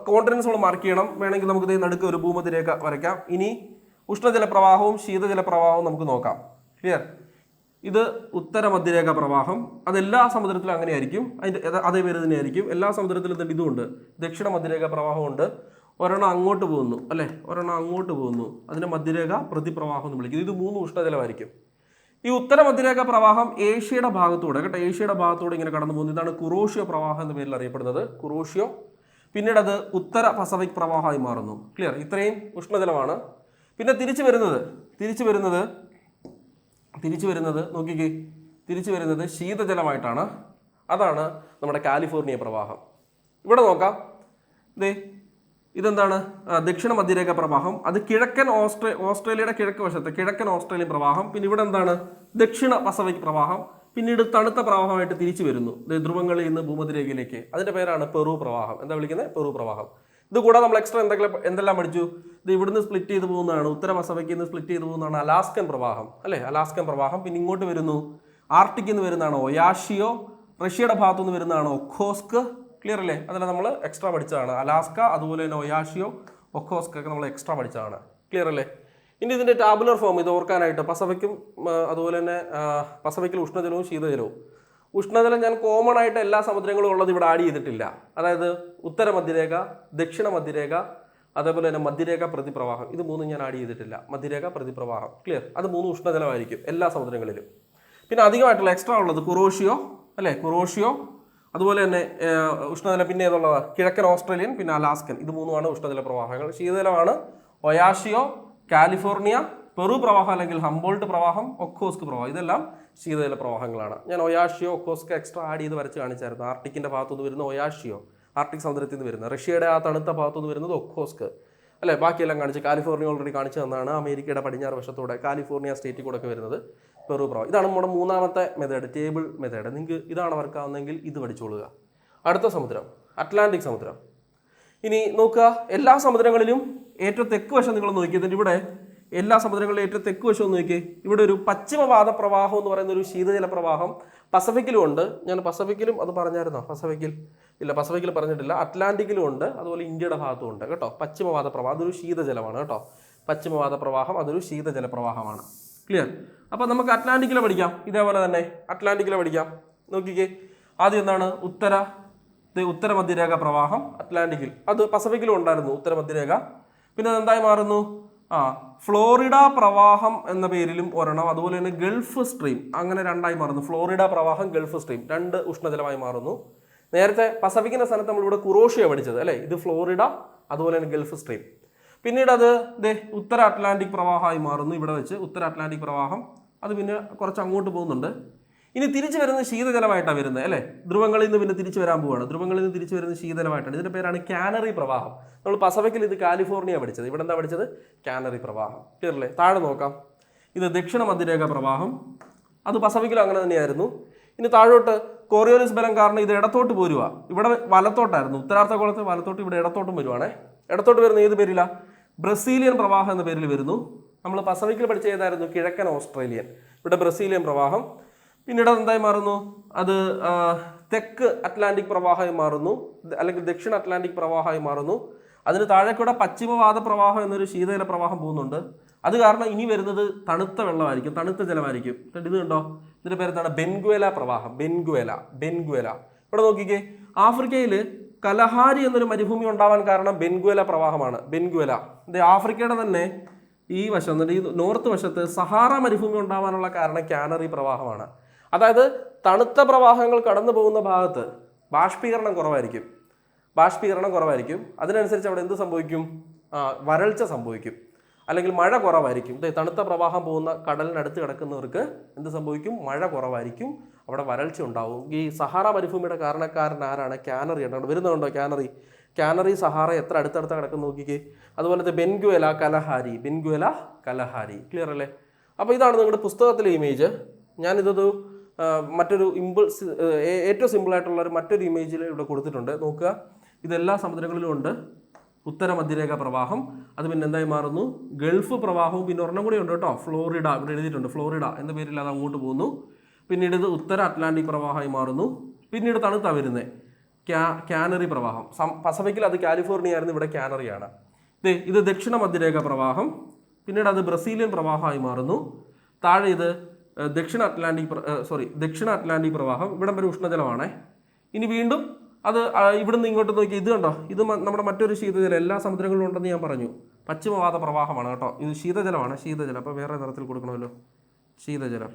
കോണ്ടിനൻസ് നമ്മൾ മാർക്ക് ചെയ്യണം. വേണമെങ്കിൽ നമുക്ക് ഇതിൽ നടുക്ക് ഒരു ഭൂമധ്യരേഖ വരയ്ക്കാം. ഇനി ഉഷ്ണജല പ്രവാഹവും ശീതജല പ്രവാഹവും നമുക്ക് നോക്കാം. ക്ലിയർ? ഇത് ഉത്തര മധ്യരേഖ പ്രവാഹം, അതെല്ലാ സമുദ്രത്തിലും അങ്ങനെയായിരിക്കും, അതിൻ്റെ അതേ പേര് തന്നെയായിരിക്കും. എല്ലാ സമുദ്രത്തിലും തന്നെ ഇതുമുണ്ട്. ദക്ഷിണ മധ്യരേഖ പ്രവാഹമുണ്ട്. ഒരെണ്ണം അങ്ങോട്ട് പോകുന്നു അല്ലേ, ഒരെണ്ണം അങ്ങോട്ട് പോകുന്നു. അതിൻ്റെ മധ്യരേഖ പ്രതിപ്രവാഹം എന്ന് വിളിക്കും. ഇത് 3 ഉഷ്ണജലമായിരിക്കും. ഈ ഉത്തര മധ്യരേഖ പ്രവാഹം ഏഷ്യയുടെ ഭാഗത്തൂടെ കേട്ടോ, ഏഷ്യയുടെ ഭാഗത്തൂടെ ഇങ്ങനെ കടന്നു പോകുന്നു. ഇതാണ് കുറോഷ്യോ പ്രവാഹം എന്ന പേരിൽ അറിയപ്പെടുന്നത്, കുറോഷ്യോ. പിന്നീട് അത് ഉത്തര പസഫിക് പ്രവാഹമായി മാറുന്നു. ക്ലിയർ? ഇത്രയും ഉഷ്ണജലമാണ്. പിന്നെ തിരിച്ചു വരുന്നത് നോക്കിക്കേ, തിരിച്ചു വരുന്നത് ശീതജലമായിട്ടാണ്. അതാണ് നമ്മുടെ കാലിഫോർണിയ പ്രവാഹം. ഇവിടെ നോക്കാം, ഇതെന്താണ്? ദക്ഷിണ മധ്യരേഖ പ്രവാഹം. അത് കിഴക്കൻ ഓസ്ട്രേലിയയുടെ കിഴക്ക് വശത്ത് കിഴക്കൻ ഓസ്ട്രേലിയൻ പ്രവാഹം. പിന്നെ ഇവിടെ എന്താണ്? ദക്ഷിണ പസഫിക് പ്രവാഹം. പിന്നീട് തണുത്ത പ്രവാഹമായിട്ട് തിരിച്ചു വരുന്നു ധ്രുവങ്ങളിൽ നിന്ന് ഭൂമധ്യരേഖയിലേക്ക്. അതിന്റെ പേരാണ് പെറു പ്രവാഹം. എന്താ വിളിക്കുന്നത്? പെറു പ്രവാഹം. ഇത് കൂടാതെ നമ്മൾ എക്സ്ട്രാ എന്തെല്ലാം പഠിച്ചു? ഇത് ഇവിടുന്ന് സ്പ്ലിറ്റ് ചെയ്ത് പോകുന്നതാണ്, ഉത്തര പസഫിക്കിൽ നിന്ന് സ്പ്ലിറ്റ് ചെയ്ത് പോകുന്നതാണ് അലാസ്കൻ പ്രവാഹം അല്ലേ? അലാസ്കൻ പ്രവാഹം. പിന്നെ ഇങ്ങോട്ട് വരുന്നു, ആർട്ടിക്കിൽ നിന്ന് വരുന്നതാണ് ഒയാഷിയോ, റഷ്യയുടെ ഭാഗത്തു നിന്ന് വരുന്നതാണ് ഒഖോസ്ക്. ക്ലിയർ അല്ലേ? അതെല്ലാം നമ്മൾ എക്സ്ട്രാ പഠിച്ചതാണ്. അലാസ്ക, അതുപോലെ തന്നെ ഒയാഷിയോ, ഒഖോസ്ക് ഒക്കെ നമ്മൾ എക്സ്ട്രാ പഠിച്ചതാണ്. ക്ലിയർ അല്ലേ? ഇനി ഇതിൻ്റെ ടാബുലർ ഫോം ഇത് ഓർക്കാനായിട്ട്, പസഫിക്കും അതുപോലെ തന്നെ പസഫിക്കിൽ ഉഷ്ണജലവും ശീതജലവും. ഉഷ്ണജലം ഞാൻ കോമൺ ആയിട്ട് എല്ലാ സമുദ്രങ്ങളും ഉള്ളത് ഇവിടെ ആഡ് ചെയ്തിട്ടില്ല. അതായത് ഉത്തര മധ്യരേഖ, ദക്ഷിണ മധ്യരേഖ, അതേപോലെ തന്നെ മധ്യരേഖ പ്രതിപ്രവാഹം, ഇത് 3 ഞാൻ ആഡ് ചെയ്തിട്ടില്ല. മധ്യരേഖ പ്രതിപ്രവാഹം. ക്ലിയർ? അത് 3 ഉഷ്ണജലമായിരിക്കും എല്ലാ സമുദ്രങ്ങളിലും. പിന്നെ അധികമായിട്ടുള്ള എക്സ്ട്രാ ഉള്ളത് കുറോഷ്യോ അല്ലേ, കുറോഷ്യോ, അതുപോലെ തന്നെ ഉഷ്ണജലം പിന്നെ ഏതുള്ളതാണ്? കിഴക്കൻ ഓസ്ട്രേലിയൻ, പിന്നെ അലാസ്കൻ. ഇത് 3 ഉഷ്ണജല പ്രവാഹങ്ങൾ. ശീതജലമാണ് ഒയാഷിയോ, കാലിഫോർണിയ, പെറു പ്രവാഹം അല്ലെങ്കിൽ ഹംബോൾട്ട് പ്രവാഹം, ഒഖോസ്ക് പ്രവാഹം. ഇതെല്ലാം ശീതജല പ്രവാഹങ്ങളാണ്. ഞാൻ ഒയാഷിയോ, ഒഖോസ്ക് എക്സ്ട്രാ ആഡ് ചെയ്ത് വരച്ച് കാണിച്ചായിരുന്നു. ആർട്ടിക്കിൻ്റെ ഭാഗത്തുനിന്ന് വരുന്ന ഒയാഷിയോ, ആർട്ടിക് സമുദ്രത്തിൽ നിന്ന് വരുന്നത്. റഷ്യയുടെ ആ തണുത്ത ഭാഗത്തുനിന്ന് വരുന്നത് ഒഖോസ്ക് അല്ലേ? ബാക്കിയെല്ലാം കാണിച്ച്, കാലിഫോർണിയ ഓൾറെഡി കാണിച്ചു തന്നാണ്. അമേരിക്കയുടെ പടിഞ്ഞാറ് വശത്തോടെ കാലിഫോർണിയ സ്റ്റേറ്റിൽ കൂടെ ഒക്കെ വരുന്നത് പെറു പ്രവാഹം. ഇതാണ് നമ്മുടെ 3ാമത്തെ മെത്തേഡ്, ടേബിൾ മെത്തേഡ്. നിങ്ങൾക്ക് ഇതാണ് വർക്കാവുന്നതെങ്കിൽ ഇത് പഠിച്ചോളുക. അടുത്ത സമുദ്രം അറ്റ്ലാന്റിക് സമുദ്രം. ഇനി നോക്കുക, എല്ലാ സമുദ്രങ്ങളിലും ഏറ്റവും തെക്ക് വശം നിങ്ങൾ നോക്കിയതിൻ്റെ ഇവിടെ എല്ലാ സമുദ്രങ്ങളിലും ഏറ്റവും തെക്ക് വശം ഒന്ന് നോക്കിയേ. ഇവിടെ ഒരു പശ്ചിമവാത പ്രവാഹം എന്ന് പറയുന്ന ഒരു ശീതജല പ്രവാഹം പസഫിക്കിലും ഉണ്ട്. ഞാൻ പസഫിക്കിലും അത് പറഞ്ഞായിരുന്നോ? ഇല്ല, പസഫിക്കിൽ പറഞ്ഞിട്ടില്ല. അറ്റ്ലാന്റിക്കിലും ഉണ്ട്, അതുപോലെ ഇന്ത്യയുടെ ഭാഗത്തും ഉണ്ട് കേട്ടോ. പശ്ചിമവാത പ്രവാഹം അതൊരു ശീതജലമാണ് കേട്ടോ. പശ്ചിമവാത പ്രവാഹം അതൊരു ശീതജല പ്രവാഹമാണ്. ക്ലിയർ? അപ്പോൾ നമുക്ക് അറ്റ്ലാന്റിക്കിലെ പഠിക്കാം. ഇതേപോലെ തന്നെ അറ്റ്ലാന്റിക്കിലെ പഠിക്കാം. നോക്കിക്കേ, ആദ്യം എന്താണ്? ഉത്തര മധ്യരേഖ പ്രവാഹം അറ്റ്ലാന്റിക്കിൽ, അത് പസഫിക്കിലും ഉണ്ടായിരുന്നു ഉത്തര മധ്യരേഖ. പിന്നെ അതെന്തായി മാറുന്നു? ഫ്ലോറിഡ പ്രവാഹം എന്ന പേരിലും ഒരെണ്ണം, അതുപോലെ തന്നെ ഗൾഫ് സ്ട്രീം, അങ്ങനെ രണ്ടായി മാറുന്നു. ഫ്ലോറിഡ പ്രവാഹം, ഗൾഫ് സ്ട്രീം, രണ്ട് ഉഷ്ണജലമായി മാറുന്നു. നേരത്തെ പസഫിക്കിന്റെ സ്ഥാനത്ത് നമ്മളിവിടെ കുറോഷ്യ പഠിച്ചത് അല്ലേ? ഇത് ഫ്ലോറിഡ, അതുപോലെ തന്നെ ഗൾഫ് സ്ട്രീം. പിന്നീട് അത് ഉത്തര അറ്റ്ലാന്റിക് പ്രവാഹമായി മാറുന്നു. ഇവിടെ വെച്ച് ഉത്തര അറ്റ്ലാന്റിക് പ്രവാഹം, അത് പിന്നെ കുറച്ച് അങ്ങോട്ട് പോകുന്നുണ്ട്. ഇനി തിരിച്ചു വരുന്നത് ശീതജലമായിട്ടാണ് വരുന്നത് അല്ലേ? ധ്രുവങ്ങളിൽ നിന്ന് പിന്നെ തിരിച്ചു വരാൻ പോവുകയാണ്. ധ്രുവങ്ങളിൽ നിന്ന് തിരിച്ചു വരുന്നത് ശീതജലമായിട്ടാണ്. ഇതിന്റെ പേരാണ് കാനറി പ്രവാഹം. നമ്മൾ പസഫിക്കിൽ ഇത് കാലിഫോർണിയ പഠിച്ചത്. ഇവിടെ എന്താ പഠിച്ചത്? കാനറി പ്രവാഹം. ക്ലിയറല്ലേ? താഴെ നോക്കാം. ഇത് ദക്ഷിണ മധ്യരേഖ പ്രവാഹം, അത് പസഫിക്കിലും അങ്ങനെ തന്നെയായിരുന്നു. ഇനി താഴോട്ട് കോറിയോലിസ് ബലം കാരണം ഇത് ഇടത്തോട്ട് പോരുക. ഇവിടെ വലത്തോട്ടായിരുന്നു, ഉത്തരാർദ്ധഗോളത്തിൽ വലത്തോട്ട്, ഇവിടെ ഇടത്തോട്ടും വരുവാണേ. ഇടത്തോട്ട് വരുന്ന ഏത് പേരില? ബ്രസീലിയൻ പ്രവാഹം എന്ന പേരിൽ വരുന്നു. നമ്മൾ പസഫിക്കിൽ പഠിച്ച ഏതായിരുന്നു? കിഴക്കൻ ഓസ്ട്രേലിയൻ. ഇവിടെ ബ്രസീലിയൻ പ്രവാഹം. പിന്നീട് അതെന്തായി മാറുന്നു? അത് തെക്ക് അറ്റ്ലാന്റിക് പ്രവാഹമായി മാറുന്നു, അല്ലെങ്കിൽ ദക്ഷിണ അറ്റ്ലാന്റിക് പ്രവാഹമായി മാറുന്നു. അതിന് താഴേക്കൂടെ പശ്ചിമവാത പ്രവാഹം എന്നൊരു ശീതജല പ്രവാഹം പോകുന്നുണ്ട്. അത് കാരണം ഇനി വരുന്നത് തണുത്ത വെള്ളമായിരിക്കും, തണുത്ത ജലമായിരിക്കും. ഇത് കണ്ടോ? ഇതിന്റെ പേരെന്താണ്? ബെൻഗുവേല പ്രവാഹം. ബെൻഗുവേല. ഇവിടെ നോക്കിക്കേ, ആഫ്രിക്കയിൽ കലഹാരി എന്നൊരു മരുഭൂമി ഉണ്ടാവാൻ കാരണം ബെൻഗുവേല പ്രവാഹമാണ്. ബെൻഗുവേല ഇത് ആഫ്രിക്കയുടെ തന്നെ ഈ വശം, ഈ നോർത്ത് വശത്ത് സഹാറ മരുഭൂമി ഉണ്ടാവാനുള്ള കാരണം കാനറി പ്രവാഹമാണ്. അതായത് തണുത്ത പ്രവാഹങ്ങൾ കടന്നു പോകുന്ന ഭാഗത്ത് ബാഷ്പീകരണം കുറവായിരിക്കും. അതിനനുസരിച്ച് അവിടെ എന്ത് സംഭവിക്കും? വരൾച്ച സംഭവിക്കും, അല്ലെങ്കിൽ മഴ കുറവായിരിക്കും. തണുത്ത പ്രവാഹം പോകുന്ന കടലിനടുത്ത് കിടക്കുന്നവർക്ക് എന്ത് സംഭവിക്കും? മഴ കുറവായിരിക്കും, അവിടെ വരൾച്ച ഉണ്ടാവും. ഈ സഹാറ മരുഭൂമിയുടെ കാരണക്കാരൻ ആരാണ്? കാനറി ആണ്. വരുന്നുണ്ടോ കാനറി സഹാറ എത്ര അടുത്തടുത്ത കിടക്കുന്ന നോക്കിക്കേ. അതുപോലെ ബെൻഗുവേല കലഹാരി. ക്ലിയർ അല്ലേ? അപ്പോൾ ഇതാണ് നിങ്ങളുടെ പുസ്തകത്തിലെ ഇമേജ്. ഞാനിതൊരു മറ്റൊരു ഏറ്റവും സിമ്പിളായിട്ടുള്ള മറ്റൊരു ഇമേജിൽ ഇവിടെ കൊടുത്തിട്ടുണ്ട്. നോക്കുക, ഇതെല്ലാ സമുദ്രങ്ങളിലും ഉണ്ട്. ഉത്തര മധ്യരേഖ പ്രവാഹം, അത് പിന്നെ എന്തായി മാറുന്നു? ഗൾഫ് പ്രവാഹവും. പിന്നെ ഒരെണ്ണം കൂടി ഉണ്ട് കേട്ടോ, ഫ്ലോറിഡ. ഇവിടെ എഴുതിയിട്ടുണ്ട് ഫ്ലോറിഡ എന്ന പേരിൽ, അത് അങ്ങോട്ട് പോകുന്നു. പിന്നീട് ഇത് ഉത്തര അറ്റ്ലാന്റിക് പ്രവാഹമായി മാറുന്നു. പിന്നീട് തണുത്താ വരുന്നത് കാനറി പ്രവാഹം. പസഫിക്കിൽ അത് കാലിഫോർണിയ ആയിരുന്നു, ഇവിടെ കാനറിയാണ്. ഇത് ദക്ഷിണ മധ്യരേഖ പ്രവാഹം. പിന്നീട് അത് ബ്രസീലിയൻ പ്രവാഹമായി മാറുന്നു. താഴെ ഇത് ദക്ഷിണ അറ്റ്ലാന്റിക് പ്രവാഹം. ഇവിടം വരെ ഉഷ്ണജലമാണ്. ഇനി വീണ്ടും അത് ഇവിടുന്ന് ഇങ്ങോട്ട് നോക്കി, ഇത് കണ്ടോ? ഇത് നമ്മുടെ മറ്റൊരു ശീതജലം, എല്ലാ സമുദ്രങ്ങളിലും ഉണ്ടെന്ന് ഞാൻ പറഞ്ഞു. പശ്ചിമവാത പ്രവാഹമാണ് കേട്ടോ. ഇത് ശീതജലമാണ്. അപ്പോൾ വേറെ നിറത്തിൽ കൊടുക്കണമല്ലോ. ശീതജലം.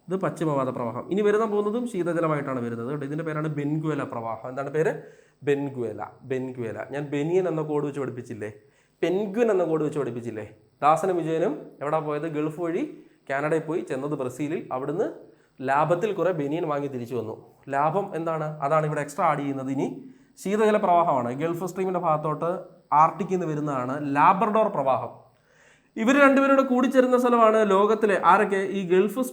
ഇത് പശ്ചിമവാത പ്രവാഹം. ഇനി പോകുന്നതും ശീതജലമായിട്ടാണ് വരുന്നത് കേട്ടോ. ഇതിൻ്റെ പേരാണ് ബെൻഗുവേല പ്രവാഹം. എന്താണ് പേര്? ബെൻഗുവേല. ഞാൻ ബെനിയൻ എന്ന കോഡ് വെച്ച് പഠിപ്പിച്ചില്ലേ? പെൻഗ്വിൻ എന്ന കോഡ് വെച്ച് പഠിപ്പിച്ചില്ലേ? ദാസനും വിജയനും എവിടെ പോയത്? ഗൾഫ് വഴി കാനഡയിൽ പോയി, ചെന്നത് ബ്രസീലിൽ. അവിടുന്ന് ലാഭത്തിൽ കുറെ ബെനിയൻ വാങ്ങി തിരിച്ചു വന്നു. ലാഭം എന്താണ്? അതാണ് ഇവിടെ എക്സ്ട്രാ ആഡ് ചെയ്യുന്നത്. ഇനി ശീതജല പ്രവാഹമാണ്. ഗൾഫ് സ്ട്രീമിന്റെ ഭാഗത്തോട്ട് ആർട്ടിക്കിൽ നിന്ന് വരുന്നതാണ് ലാബ്രഡോർ പ്രവാഹം. ഇവർ രണ്ടുപേരുടെ കൂടിച്ചേരുന്ന സ്ഥലമാണ് ലോകത്തിലെ ആരൊക്കെ? ഈ ഗൾഫ്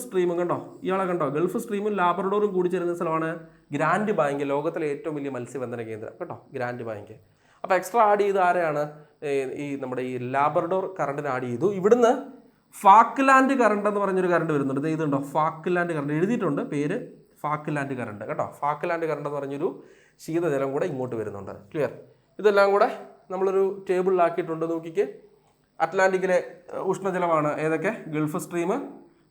സ്ട്രീമും കണ്ടോ? ഇയാളെ കണ്ടോ? ഗൾഫ് സ്ട്രീമും ലാബ്രഡോറും കൂടിച്ചേരുന്ന സ്ഥലമാണ് ഗ്രാൻഡ് ബാങ്ക്, ലോകത്തിലെ ഏറ്റവും വലിയ മത്സ്യബന്ധന കേന്ദ്രം കേട്ടോ, ഗ്രാൻഡ് ബാങ്ക്. അപ്പോൾ എക്സ്ട്രാ ആഡ് ചെയ്ത് ആരെയാണ്? നമ്മുടെ ഈ ലാബ്രഡോർ കറണ്ടിന് ആഡ് ചെയ്തു. ഇവിടുന്ന് ഫാക്ക്ലാൻഡ് കറണ്ട് എന്ന് പറഞ്ഞൊരു കറണ്ട് വരുന്നുണ്ട്. ഇതുണ്ടോ? ഫാക്ക്ലാൻഡ് കറണ്ട് എഴുതിയിട്ടുണ്ട്, പേര് ഫാക്ക്ലാൻഡ് കറണ്ട് കേട്ടോ. ഫാക്ക്ലാൻഡ് കറണ്ട് എന്ന് പറഞ്ഞൊരു ശീതജലം കൂടെ ഇങ്ങോട്ട് വരുന്നുണ്ട്. ക്ലിയർ? ഇതെല്ലാം കൂടെ നമ്മളൊരു ടേബിളിലാക്കിയിട്ടുണ്ട്. നോക്കിക്ക്, അറ്റ്ലാന്റിക്കിലെ ഉഷ്ണജലമാണ് ഏതൊക്കെ? ഗൾഫ് സ്ട്രീം,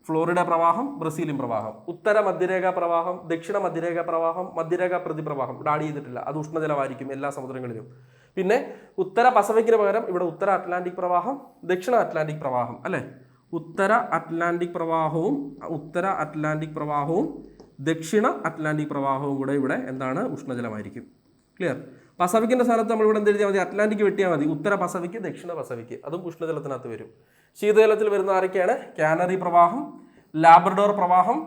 ഫ്ലോറിഡ പ്രവാഹം, ബ്രസീലിയൻ പ്രവാഹം. ഉത്തര മധ്യരേഖ പ്രവാഹം, ദക്ഷിണ മധ്യരേഖ പ്രവാഹം, മധ്യരേഖ പ്രതിപ്രവാഹം ഇവിടെ ആഡ് ചെയ്തിട്ടില്ല. അത് ഉഷ്ണജലമായിരിക്കും എല്ലാ സമുദ്രങ്ങളിലും. പിന്നെ ഉത്തര പസഫിക്കിന് പകരം ഇവിടെ ഉത്തര അറ്റ്ലാന്റിക് പ്രവാഹം, ദക്ഷിണ അറ്റ്ലാന്റിക് പ്രവാഹം അല്ലേ? ഉത്തര അറ്റ്ലാന്റിക് പ്രവാഹവും ദക്ഷിണ അറ്റ്ലാന്റിക് പ്രവാഹവും കൂടെ ഇവിടെ എന്താണ്? ഉഷ്ണജലമായിരിക്കും. ക്ലിയർ? പസഫിക്കിന്റെ സ്ഥാനത്ത് നമ്മൾ ഇവിടെ എന്ത് എഴുതിയാൽ മതി? അറ്റ്ലാന്റിക് വെട്ടിയാൽ മതി. ഉത്തര പസഫിക്, ദക്ഷിണ പസഫിക്, അതും ഉഷ്ണജലത്തിനകത്ത് വരും. ശീതജലത്തിൽ വരുന്ന ആരൊക്കെയാണ്? കാനറി പ്രവാഹം, ലാബ്രഡോർ പ്രവാഹം,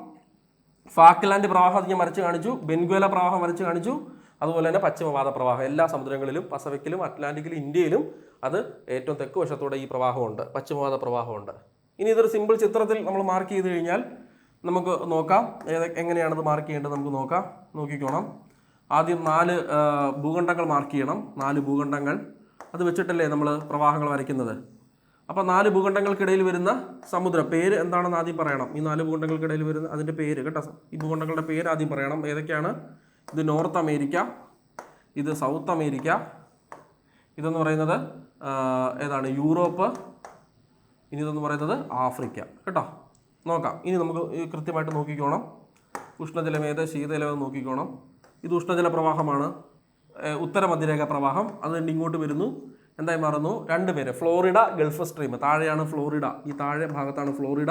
ഫാക്ക്ലാൻഡ് പ്രവാഹം അത് ഞാൻ വരച്ച് കാണിച്ചു, ബെൻഗുവേല പ്രവാഹം വരച്ച് കാണിച്ചു. അതുപോലെ തന്നെ പശ്ചിമവാത പ്രവാഹം എല്ലാ സമുദ്രങ്ങളിലും, പസഫിക്കിലും അറ്റ്ലാന്റിക്കിലും ഇന്ത്യയിലും അത് ഏറ്റവും തെക്ക് വശത്തോടെ ഈ പ്രവാഹമുണ്ട്, പശ്ചിമവാത പ്രവാഹമുണ്ട്. ഇനി ഇതൊരു സിമ്പിൾ ചിത്രത്തിൽ നമ്മൾ മാർക്ക് ചെയ്ത് കഴിഞ്ഞാൽ നമുക്ക് നോക്കാം എങ്ങനെയാണത് മാർക്ക് ചെയ്യേണ്ടത്. നമുക്ക് നോക്കാം, നോക്കിക്കോണം. ആദ്യം 4 ഭൂഖണ്ഡങ്ങൾ മാർക്ക് ചെയ്യണം. 4 ഭൂഖണ്ഡങ്ങൾ, അത് വെച്ചിട്ടല്ലേ നമ്മൾ പ്രവാഹങ്ങൾ വരയ്ക്കുന്നത്. അപ്പോൾ 4 ഭൂഖണ്ഡങ്ങൾക്കിടയിൽ വരുന്ന സമുദ്രം പേര് എന്താണെന്ന് ആദ്യം പറയണം. ഈ 4 ഭൂഖണ്ഡങ്ങൾക്കിടയിൽ വരുന്ന അതിൻ്റെ പേര് കേട്ടോ. ഈ ഭൂഖണ്ഡങ്ങളുടെ പേര് ആദ്യം പറയണം. ഏതൊക്കെയാണ്? ഇത് നോർത്ത് അമേരിക്ക, ഇത് സൗത്ത് അമേരിക്ക, ഇതെന്ന് പറയുന്നത് ഏതാണ്? യൂറോപ്പ്, ഇനി ഇതെന്ന് പറയുന്നത് ആഫ്രിക്ക കേട്ടോ. നോക്കാം. ഇനി നമുക്ക് കൃത്യമായിട്ട് നോക്കിക്കോണം. ഉഷ്ണജലമേത്, ശീതജലം നോക്കിക്കോണം. ഇത് ഉഷ്ണജല പ്രവാഹമാണ്, ഉത്തര മധ്യരേഖ പ്രവാഹം. അത് തന്നെ ഇങ്ങോട്ട് വരുന്നു, എന്തായി മാറുന്നു? 2 പേര്. Florida, Gulf stream. താഴെയാണ് ഫ്ലോറിഡ, ഈ താഴെ ഭാഗത്താണ് ഫ്ലോറിഡ,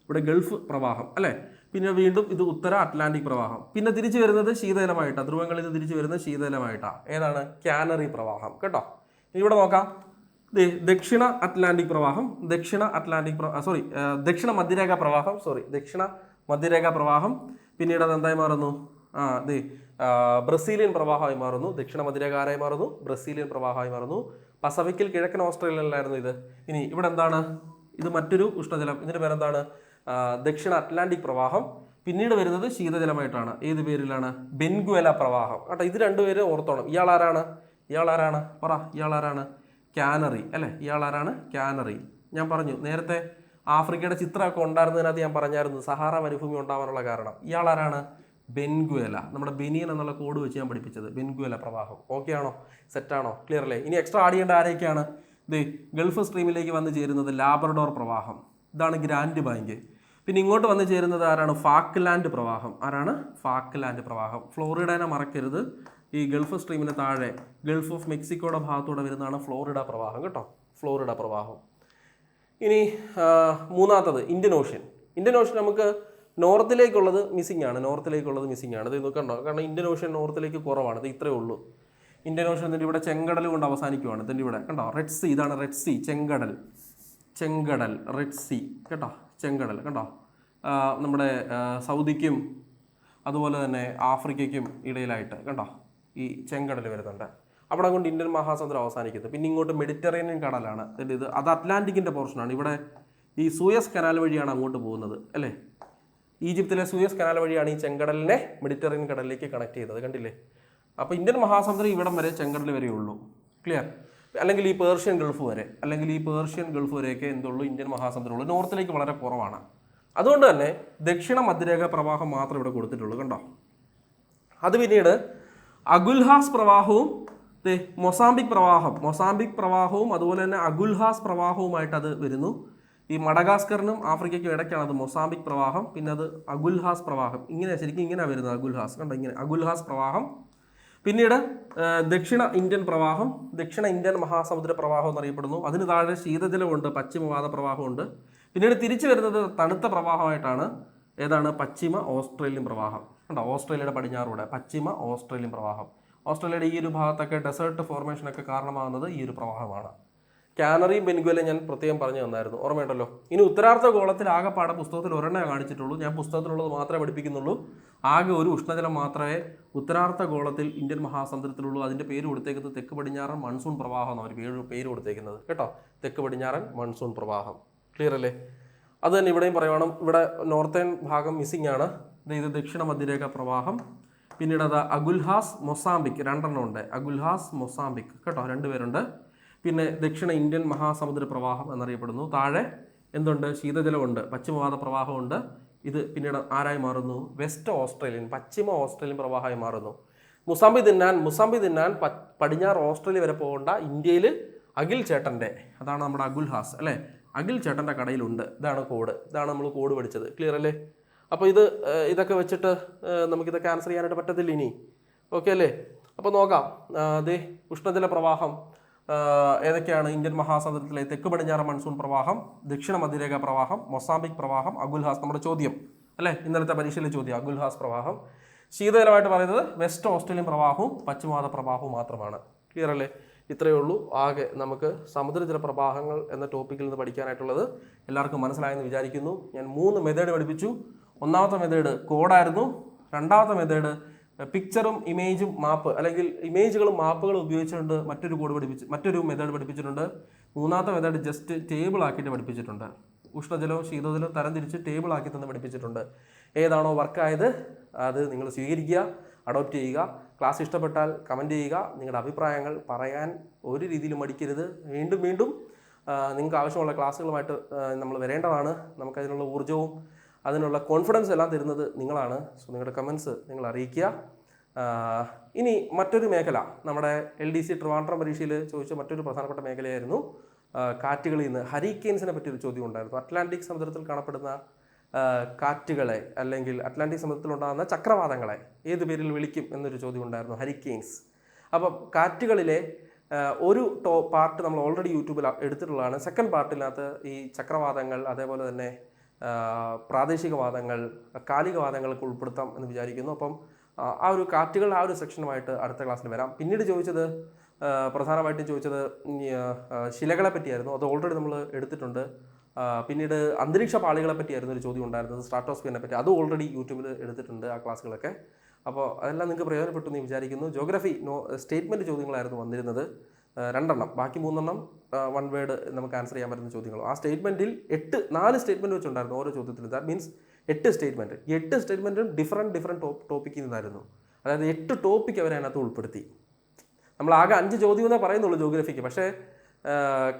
ഇവിടെ ഗൾഫ് പ്രവാഹം അല്ലേ. പിന്നെ വീണ്ടും ഇത് ഉത്തര അറ്റ്ലാന്റിക് പ്രവാഹം. പിന്നെ തിരിച്ചു വരുന്നത് ശീതജലമായിട്ടാണ്, ധ്രുവങ്ങളിൽ നിന്ന് തിരിച്ചു വരുന്നത് ശീതജലമായിട്ടാണ്. ഏതാണ്? കാനറി പ്രവാഹം കേട്ടോ. ഇവിടെ നോക്കാം. ദക്ഷിണ അറ്റ്ലാന്റിക് പ്രവാഹം, ദക്ഷിണ മധ്യരേഖ പ്രവാഹം, ദക്ഷിണ മധ്യരേഖ പ്രവാഹം. പിന്നീട് അത് എന്തായി മാറുന്നു? ബ്രസീലിയൻ പ്രവാഹമായി മാറുന്നു. ദക്ഷിണ മധ്യരേഖ ആരായി മാറുന്നു? ബ്രസീലിയൻ പ്രവാഹമായി മാറുന്നു. പസഫിക്കിൽ കിഴക്കൻ ഓസ്ട്രേലിയയിലായിരുന്നു ഇത്. ഇനി ഇവിടെ എന്താണ്? ഇത് മറ്റൊരു ഉഷ്ണജലം. ഇതിൻ്റെ പേരെന്താണ്? ദക്ഷിണ അറ്റ്ലാന്റിക് പ്രവാഹം. പിന്നീട് വരുന്നത് ശീതജലമായിട്ടാണ്. ഏത് പേരിലാണ്? ബെൻഗുവേല പ്രവാഹം കേട്ടോ. ഇത് 2 പേര് ഓർത്തോണം. ഇയാളാരാണ്? പറ, ഇയാളാരാണ്? കാനറി അല്ലേ. ഇയാളാരാണ്? കാനറി. ഞാൻ പറഞ്ഞു നേരത്തെ ആഫ്രിക്കയുടെ ചിത്രമൊക്കെ ഉണ്ടായിരുന്നതിനകത്ത് ഞാൻ പറഞ്ഞായിരുന്നു സഹാറ മരുഭൂമി ഉണ്ടാവാനുള്ള കാരണം. ഇയാളാരാണ്? ബെൻഗുവേല. നമ്മുടെ ബെനിയൻ എന്നുള്ള കോഡ് വെച്ച് ഞാൻ പഠിപ്പിച്ചത്. ബെൻഗുവേല പ്രവാഹം. ഓക്കെ ആണോ? സെറ്റാണോ? ക്ലിയർ അല്ലേ? ഇനി എക്സ്ട്രാ ആഡ് ചെയ്യേണ്ട ആരൊക്കെയാണ്? ഗൾഫ് സ്ട്രീമിലേക്ക് വന്ന് ചേരുന്നത് ലാബ്രഡോർ പ്രവാഹം. ഇതാണ് ഗ്രാൻഡ് ബാങ്ക്. പിന്നെ ഇങ്ങോട്ട് വന്ന് ചേരുന്നത് ആരാണ്? ഫാക്ക്ലാൻഡ് പ്രവാഹം. ആരാണ്? ഫാക്ക്ലാൻഡ് പ്രവാഹം. ഫ്ലോറിഡനെ മറക്കരുത്. ഈ ഗൾഫ് സ്ട്രീമിന് താഴെ ഗൾഫ് ഓഫ് മെക്സിക്കോയുടെ ഭാഗത്തൂടെ വരുന്നതാണ് ഫ്ലോറിഡ പ്രവാഹം കേട്ടോ. ഫ്ലോറിഡ പ്രവാഹം. ഇനി മൂന്നാമത്തത് ഇന്ത്യൻ ഓഷ്യൻ. ഇന്ത്യൻ ഓഷ്യൻ നമുക്ക് നോർത്തിലേക്കുള്ളത് മിസ്സിംഗ് ആണ്. ഇത് നോക്കണ്ടോ? കാരണം ഇന്ത്യൻ ഓഷ്യൻ നോർത്തിലേക്ക് കുറവാണ്. ഇത് ഇത്രയേ ഉള്ളൂ. ഇന്ത്യൻ ഓഷ്യൻ ഇതിൻ്റെ ഇവിടെ ചെങ്കടൽ കൊണ്ട് അവസാനിക്കുവാണ്. ഇതിൻ്റെ ഇവിടെ കണ്ടോ? Red Sea. ഇതാണ് റെഡ് സീ. ചെങ്കടൽ, റെഡ് സീ കേട്ടോ. ചെങ്കടൽ കണ്ടോ? നമ്മുടെ സൗദിക്കും അതുപോലെ തന്നെ ആഫ്രിക്കയ്ക്കും ഇടയിലായിട്ട് കണ്ടോ ഈ ചെങ്കടൽ വരുന്നുണ്ട്. അവിടെ കൊണ്ട് ഇന്ത്യൻ മഹാസമുദ്രം അവസാനിക്കുന്നത്. പിന്നെ ഇങ്ങോട്ട് മെഡിറ്ററേനിയൻ കടലാണ്. ഇത് അത് അറ്റ്ലാന്റിക്കിൻ്റെ പോർഷനാണ്. ഇവിടെ ഈ സൂയസ് കനാൽ വഴിയാണ് അങ്ങോട്ട് പോകുന്നത് അല്ലേ. ഈജിപ്തിലെ സൂയസ് കനാൽ വഴിയാണ് ഈ ചെങ്കടലിനെ മെഡിറ്ററേനിയൻ കടലിലേക്ക് കണക്ട് ചെയ്തത്. കണ്ടില്ലേ? അപ്പോൾ ഇന്ത്യൻ മഹാസമുദ്രം ഇവിടം വരെ, ചെങ്കടൽ വരെ ഉള്ളൂ. ക്ലിയർ? അല്ലെങ്കിൽ ഈ പേർഷ്യൻ ഗൾഫ് വരെയൊക്കെ എന്തുള്ളൂ? ഇന്ത്യൻ മഹാസമുദ്രം ഉള്ളൂ. നോർത്തിലേക്ക് വളരെ കുറവാണ്. അതുകൊണ്ട് തന്നെ ദക്ഷിണ മധ്യരേഖ പ്രവാഹം മാത്രം ഇവിടെ കൊടുത്തിട്ടുള്ളൂ കണ്ടോ. അത് പിന്നീട് അഗുൽഹാസ് പ്രവാഹവും മൊസാംബിക് പ്രവാഹവും അതുപോലെ തന്നെ അഗുൽഹാസ് പ്രവാഹവുമായിട്ട് അത് വരുന്നു. ഈ മഡഗാസ്കറിനും ആഫ്രിക്കയ്ക്കും ഇടയ്ക്കാണ് അത് മൊസാംബിക് പ്രവാഹം. പിന്നെ അത് അഗുൽഹാസ് പ്രവാഹം. ശരിക്കും ഇങ്ങനെ വരുന്നത് അഗുൽഹാസ് കണ്ടോ. ഇങ്ങനെ അഗുൽഹാസ് പ്രവാഹം. പിന്നീട് ദക്ഷിണ ഇന്ത്യൻ പ്രവാഹം, ദക്ഷിണ ഇന്ത്യൻ മഹാസമുദ്ര പ്രവാഹം എന്നറിയപ്പെടുന്നു. അതിന് താഴെ ശീതജലമുണ്ട്, പശ്ചിമവാത പ്രവാഹമുണ്ട്. പിന്നീട് തിരിച്ചു വരുന്നത് തണുത്ത പ്രവാഹമായിട്ടാണ്. ഏതാണ്? പശ്ചിമ ഓസ്ട്രേലിയൻ പ്രവാഹം കണ്ടോ. ഓസ്ട്രേലിയയുടെ പടിഞ്ഞാറൂടെ പശ്ചിമ ഓസ്ട്രേലിയൻ പ്രവാഹം. ഓസ്ട്രേലിയയുടെ ഈ ഒരു ഭാഗത്തൊക്കെ ഡെസേർട്ട് ഫോർമേഷനൊക്കെ കാരണമാകുന്നത് ഈ ഒരു പ്രവാഹമാണ്. കാനറിയും ബെൻഗുവേലയും ഞാൻ പ്രത്യേകം പറഞ്ഞു തന്നായിരുന്നു, ഓർമ്മയുണ്ടല്ലോ. ഇനി ഉത്തരാർദ്ധ ഗോളത്തിൽ ആകെപ്പാടെ പുസ്തകത്തിൽ ഒരെണ്ണേ കാണിച്ചിട്ടുള്ളൂ. ഞാൻ പുസ്തകത്തിലുള്ളത് മാത്രമേ പഠിപ്പിക്കുന്നുള്ളൂ. ആകെ ഒരു ഉഷ്ണജലം മാത്രമേ ഉത്തരാർദ്ധ ഗോളത്തിൽ ഇന്ത്യൻ മഹാസമുദ്രത്തിലുള്ളൂ. അതിൻ്റെ പേര് കൊടുത്തേക്കുന്നത് തെക്ക് പടിഞ്ഞാറൻ മൺസൂൺ പ്രവാഹം എന്നാണ് അവർ പേര് കൊടുത്തേക്കുന്നത് കേട്ടോ. തെക്ക് പടിഞ്ഞാറൻ മൺസൂൺ പ്രവാഹം. ക്ലിയർ അല്ലേ? അത് തന്നെ ഇവിടെയും പറയണം. ഇവിടെ നോർത്തേൺ ഭാഗം മിസ്സിംഗ് ആണ്. ഇത് ദക്ഷിണ മധ്യരേഖ പ്രവാഹം. പിന്നീട് അത് അഗുൽഹാസ് മൊസാംബിക്, 2 ഉണ്ട്. അഗുൽഹാസ് മൊസാംബിക് കേട്ടോ, 2 പേരുണ്ട്. പിന്നെ ദക്ഷിണ ഇന്ത്യൻ മഹാസമുദ്ര പ്രവാഹം എന്നറിയപ്പെടുന്നു. താഴെ എന്തുണ്ട്? ശീതജലമുണ്ട്, പശ്ചിമവാത പ്രവാഹമുണ്ട്. ഇത് പിന്നീട് ആരായി മാറുന്നു? വെസ്റ്റ് ഓസ്ട്രേലിയൻ, പശ്ചിമ ഓസ്ട്രേലിയൻ പ്രവാഹമായി മാറുന്നു. മുസാംബി തിന്നാൻ പടിഞ്ഞാറ് ഓസ്ട്രേലിയ വരെ പോകേണ്ട ഇന്ത്യയിൽ അഖിൽ ചേട്ടൻ്റെ, അതാണ് നമ്മുടെ അഗുൽഹാസ് അല്ലേ. അഖിൽ ചേട്ടൻ്റെ കടയിലുണ്ട്. ഇതാണ് നമ്മൾ കോഡ് പഠിച്ചത്. ക്ലിയർ അല്ലേ? അപ്പോൾ ഇതൊക്കെ വെച്ചിട്ട് നമുക്കിതൊക്കെ ആൻസർ ചെയ്യാനായിട്ട് പറ്റത്തില്ല ഇനി. ഓക്കെ അല്ലേ? അപ്പോൾ നോക്കാം. ഉഷ്ണജല പ്രവാഹം ഏതൊക്കെയാണ്? ഇന്ത്യൻ മഹാസമുദ്രത്തിലെ തെക്ക് പടിഞ്ഞാറൻ മൺസൂൺ പ്രവാഹം, ദക്ഷിണ മധ്യരേഖ പ്രവാഹം, മൊസാംബിക് പ്രവാഹം, അഗുൽഹാസ്. നമ്മുടെ ചോദ്യം അല്ലേ, ഇന്നലത്തെ പരീക്ഷയിലെ ചോദ്യം അഗുൽഹാസ് പ്രവാഹം. ശീതജലമായിട്ട് പറയുന്നത് വെസ്റ്റ് ഓസ്ട്രേലിയൻ പ്രവാഹവും പശ്ചിമവാത പ്രവാഹവും മാത്രമാണ്. ക്ലിയർ അല്ലേ? ഇത്രയേ ഉള്ളൂ. ആകെ നമുക്ക് സമുദ്രജല പ്രവാഹങ്ങൾ എന്ന ടോപ്പിക്കിൽ നിന്ന് പഠിക്കാനായിട്ടുള്ളത് എല്ലാവർക്കും മനസ്സിലായെന്ന് വിചാരിക്കുന്നു. ഞാൻ 3 മെത്തേഡ് പഠിപ്പിച്ചു. ഒന്നാമത്തെ മെത്തേഡ് കോഡായിരുന്നു. രണ്ടാമത്തെ മെത്തേഡ് പിക്ചറും ഇമേജും മാപ്പ്, അല്ലെങ്കിൽ ഇമേജുകളും മാപ്പുകളും ഉപയോഗിച്ചുകൊണ്ട് മറ്റൊരു മെത്തേഡ് പഠിപ്പിച്ചിട്ടുണ്ട്. മൂന്നാമത്തെ മെത്തേഡ് ജസ്റ്റ് ടേബിൾ ആക്കിയിട്ട് പഠിപ്പിച്ചിട്ടുണ്ട്. ഉഷ്ണജലവും ശീതജലവും തരംതിരിച്ച് ടേബിൾ ആക്കി തന്നെ പഠിപ്പിച്ചിട്ടുണ്ട്. ഏതാണോ വർക്കായത് അത് നിങ്ങൾ സ്വീകരിക്കുക. അഡോപ്റ്റ് ചെയ്യുക. ക്ലാസ് ഇഷ്ടപ്പെട്ടാൽ കമൻറ്റ് ചെയ്യുക. നിങ്ങളുടെ അഭിപ്രായങ്ങൾ പറയാൻ ഒരു രീതിയിലും മടിക്കരുത്. വീണ്ടും വീണ്ടും നിങ്ങൾക്ക് ആവശ്യമുള്ള ക്ലാസ്സുകളുമായിട്ട് നമ്മൾ വരേണ്ടതാണ്. നമുക്കതിനുള്ള ഊർജ്ജവും അതിനുള്ള കോൺഫിഡൻസ് എല്ലാം തരുന്നത് നിങ്ങളാണ്. സോ നിങ്ങളുടെ കമൻസ് നിങ്ങൾ അറിയിക്കുക. ഇനി മറ്റൊരു മേഖല, നമ്മുടെ LDC ട്രിവാൻഡ്രം പരീക്ഷയിൽ ചോദിച്ച മറ്റൊരു പ്രധാനപ്പെട്ട മേഖലയായിരുന്നു കാറ്റുകളിൽ നിന്ന് ഹരിക്കെയിൻസിനെ പറ്റിയൊരു ചോദ്യം ഉണ്ടായിരുന്നു. അറ്റ്ലാന്റിക് സമുദ്രത്തിൽ കാണപ്പെടുന്ന കാറ്റുകളെ അല്ലെങ്കിൽ അറ്റ്ലാന്റിക് സമുദ്രത്തിലുണ്ടാകുന്ന ചക്രവാതങ്ങളെ ഏത് പേരിൽ വിളിക്കും എന്നൊരു ചോദ്യം ഉണ്ടായിരുന്നു, ഹരിക്കെയിൻസ്. അപ്പം കാറ്റുകളിലെ ഒരു പാർട്ട് നമ്മൾ ഓൾറെഡി യൂട്യൂബിൽ എടുത്തിട്ടുള്ളതാണ്. സെക്കൻഡ് പാർട്ടിനകത്ത് ഈ ചക്രവാതങ്ങൾ, അതേപോലെ തന്നെ പ്രാദേശികവാദങ്ങൾ, കാലികവാദങ്ങൾക്ക് ഉൾപ്പെടുത്താം എന്ന് വിചാരിക്കുന്നു. അപ്പം ആ ഒരു കാറ്റുകൾ ആ ഒരു സെക്ഷനുമായിട്ട് അടുത്ത ക്ലാസ്സിൽ വരാം. പിന്നീട് ചോദിച്ചത് പ്രധാനമായിട്ടും ചോദിച്ചത് ശിലകളെ പറ്റിയായിരുന്നു. അത് ഓൾറെഡി നമ്മൾ എടുത്തിട്ടുണ്ട്. പിന്നീട് അന്തരീക്ഷ പാളികളെ പറ്റിയായിരുന്നു ഒരു ചോദ്യം ഉണ്ടായിരുന്നത്, സ്ട്രാറ്റോസ്ഫിയറിനെ പറ്റി. അതും ഓൾറെഡ് യൂട്യൂബിൽ എടുത്തിട്ടുണ്ട് ആ ക്ലാസ്സുകളൊക്കെ. അപ്പോൾ അതെല്ലാം നിങ്ങൾക്ക് പ്രയോജനപ്പെട്ടു എന്ന് വിചാരിക്കുന്നു. ജോഗ്രഫി സ്റ്റേറ്റ്മെൻറ്റ് ചോദ്യങ്ങളായിരുന്നു വന്നിരുന്നത് 2 എണ്ണം, ബാക്കി 3 എണ്ണം 1 വേർഡ് നമുക്ക് ആൻസർ ചെയ്യാൻ പറ്റുന്ന ചോദ്യങ്ങൾ. ആ സ്റ്റേറ്റ്മെൻറ്റിൽ 4 സ്റ്റേറ്റ്മെൻറ്റ് വെച്ചുണ്ടായിരുന്നു ഓരോ ചോദ്യത്തിൽ. That means 8 statement. 8 സ്റ്റേറ്റ്മെൻറ്റും ഡിഫറെൻറ്റ് ടോപ്പിക്കിൽ നിന്നായിരുന്നു. അതായത് 8 ടോപ്പിക്ക് അവരെ അതിനകത്ത് ഉൾപ്പെടുത്തി. നമ്മൾ ആകെ 5 ചോദ്യം എന്നേ പറയുന്നുള്ളൂ ജോഗ്രഫിക്ക്. പക്ഷേ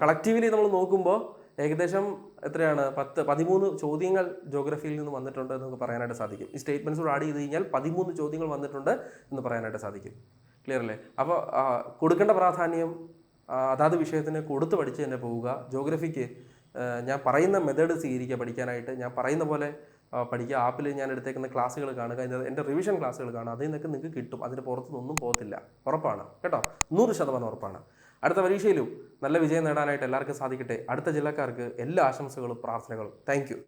കളക്റ്റീവ്ലി നമ്മൾ നോക്കുമ്പോൾ ഏകദേശം എത്രയാണ് 13 ചോദ്യങ്ങൾ ജോഗ്രഫിയിൽ നിന്ന് വന്നിട്ടുണ്ട് എന്ന് നമുക്ക് പറയാനായിട്ട് സാധിക്കും. ഈ സ്റ്റേറ്റ്മെൻറ്റ്സോട് ആഡ് ചെയ്ത് കഴിഞ്ഞാൽ 13 ചോദ്യങ്ങൾ വന്നിട്ടുണ്ട് എന്ന് പറയാനായിട്ട് സാധിക്കും. ക്ലിയർ അല്ലേ? അപ്പോൾ കൊടുക്കേണ്ട പ്രാധാന്യം അതാത് വിഷയത്തിന് കൊടുത്ത് പഠിച്ച് തന്നെ പോവുക. ജോഗ്രഫിക്ക് ഞാൻ പറയുന്ന മെത്തേഡ് സ്വീകരിക്കുക പഠിക്കാനായിട്ട്. ഞാൻ പറയുന്ന പോലെ പഠിക്കുക. ആപ്പിൽ ഞാൻ എടുത്തേക്കുന്ന ക്ലാസ്സുകൾ കാണുക, എൻ്റെ റിവിഷൻ ക്ലാസ്സുകൾ കാണുക. അതിൽ നിന്നൊക്കെ നിങ്ങൾക്ക് കിട്ടും. അതിൻ്റെ പുറത്തുനിന്നൊന്നും പോകത്തില്ല, ഉറപ്പാണ് കേട്ടോ, 100% ഉറപ്പാണ്. അടുത്ത പരീക്ഷയിലും നല്ല വിജയം നേടാനായിട്ട് എല്ലാവർക്കും സാധിക്കട്ടെ. അടുത്ത ജില്ലക്കാർക്ക് എല്ലാ ആശംസകളും പ്രാർത്ഥനകളും. Thank you.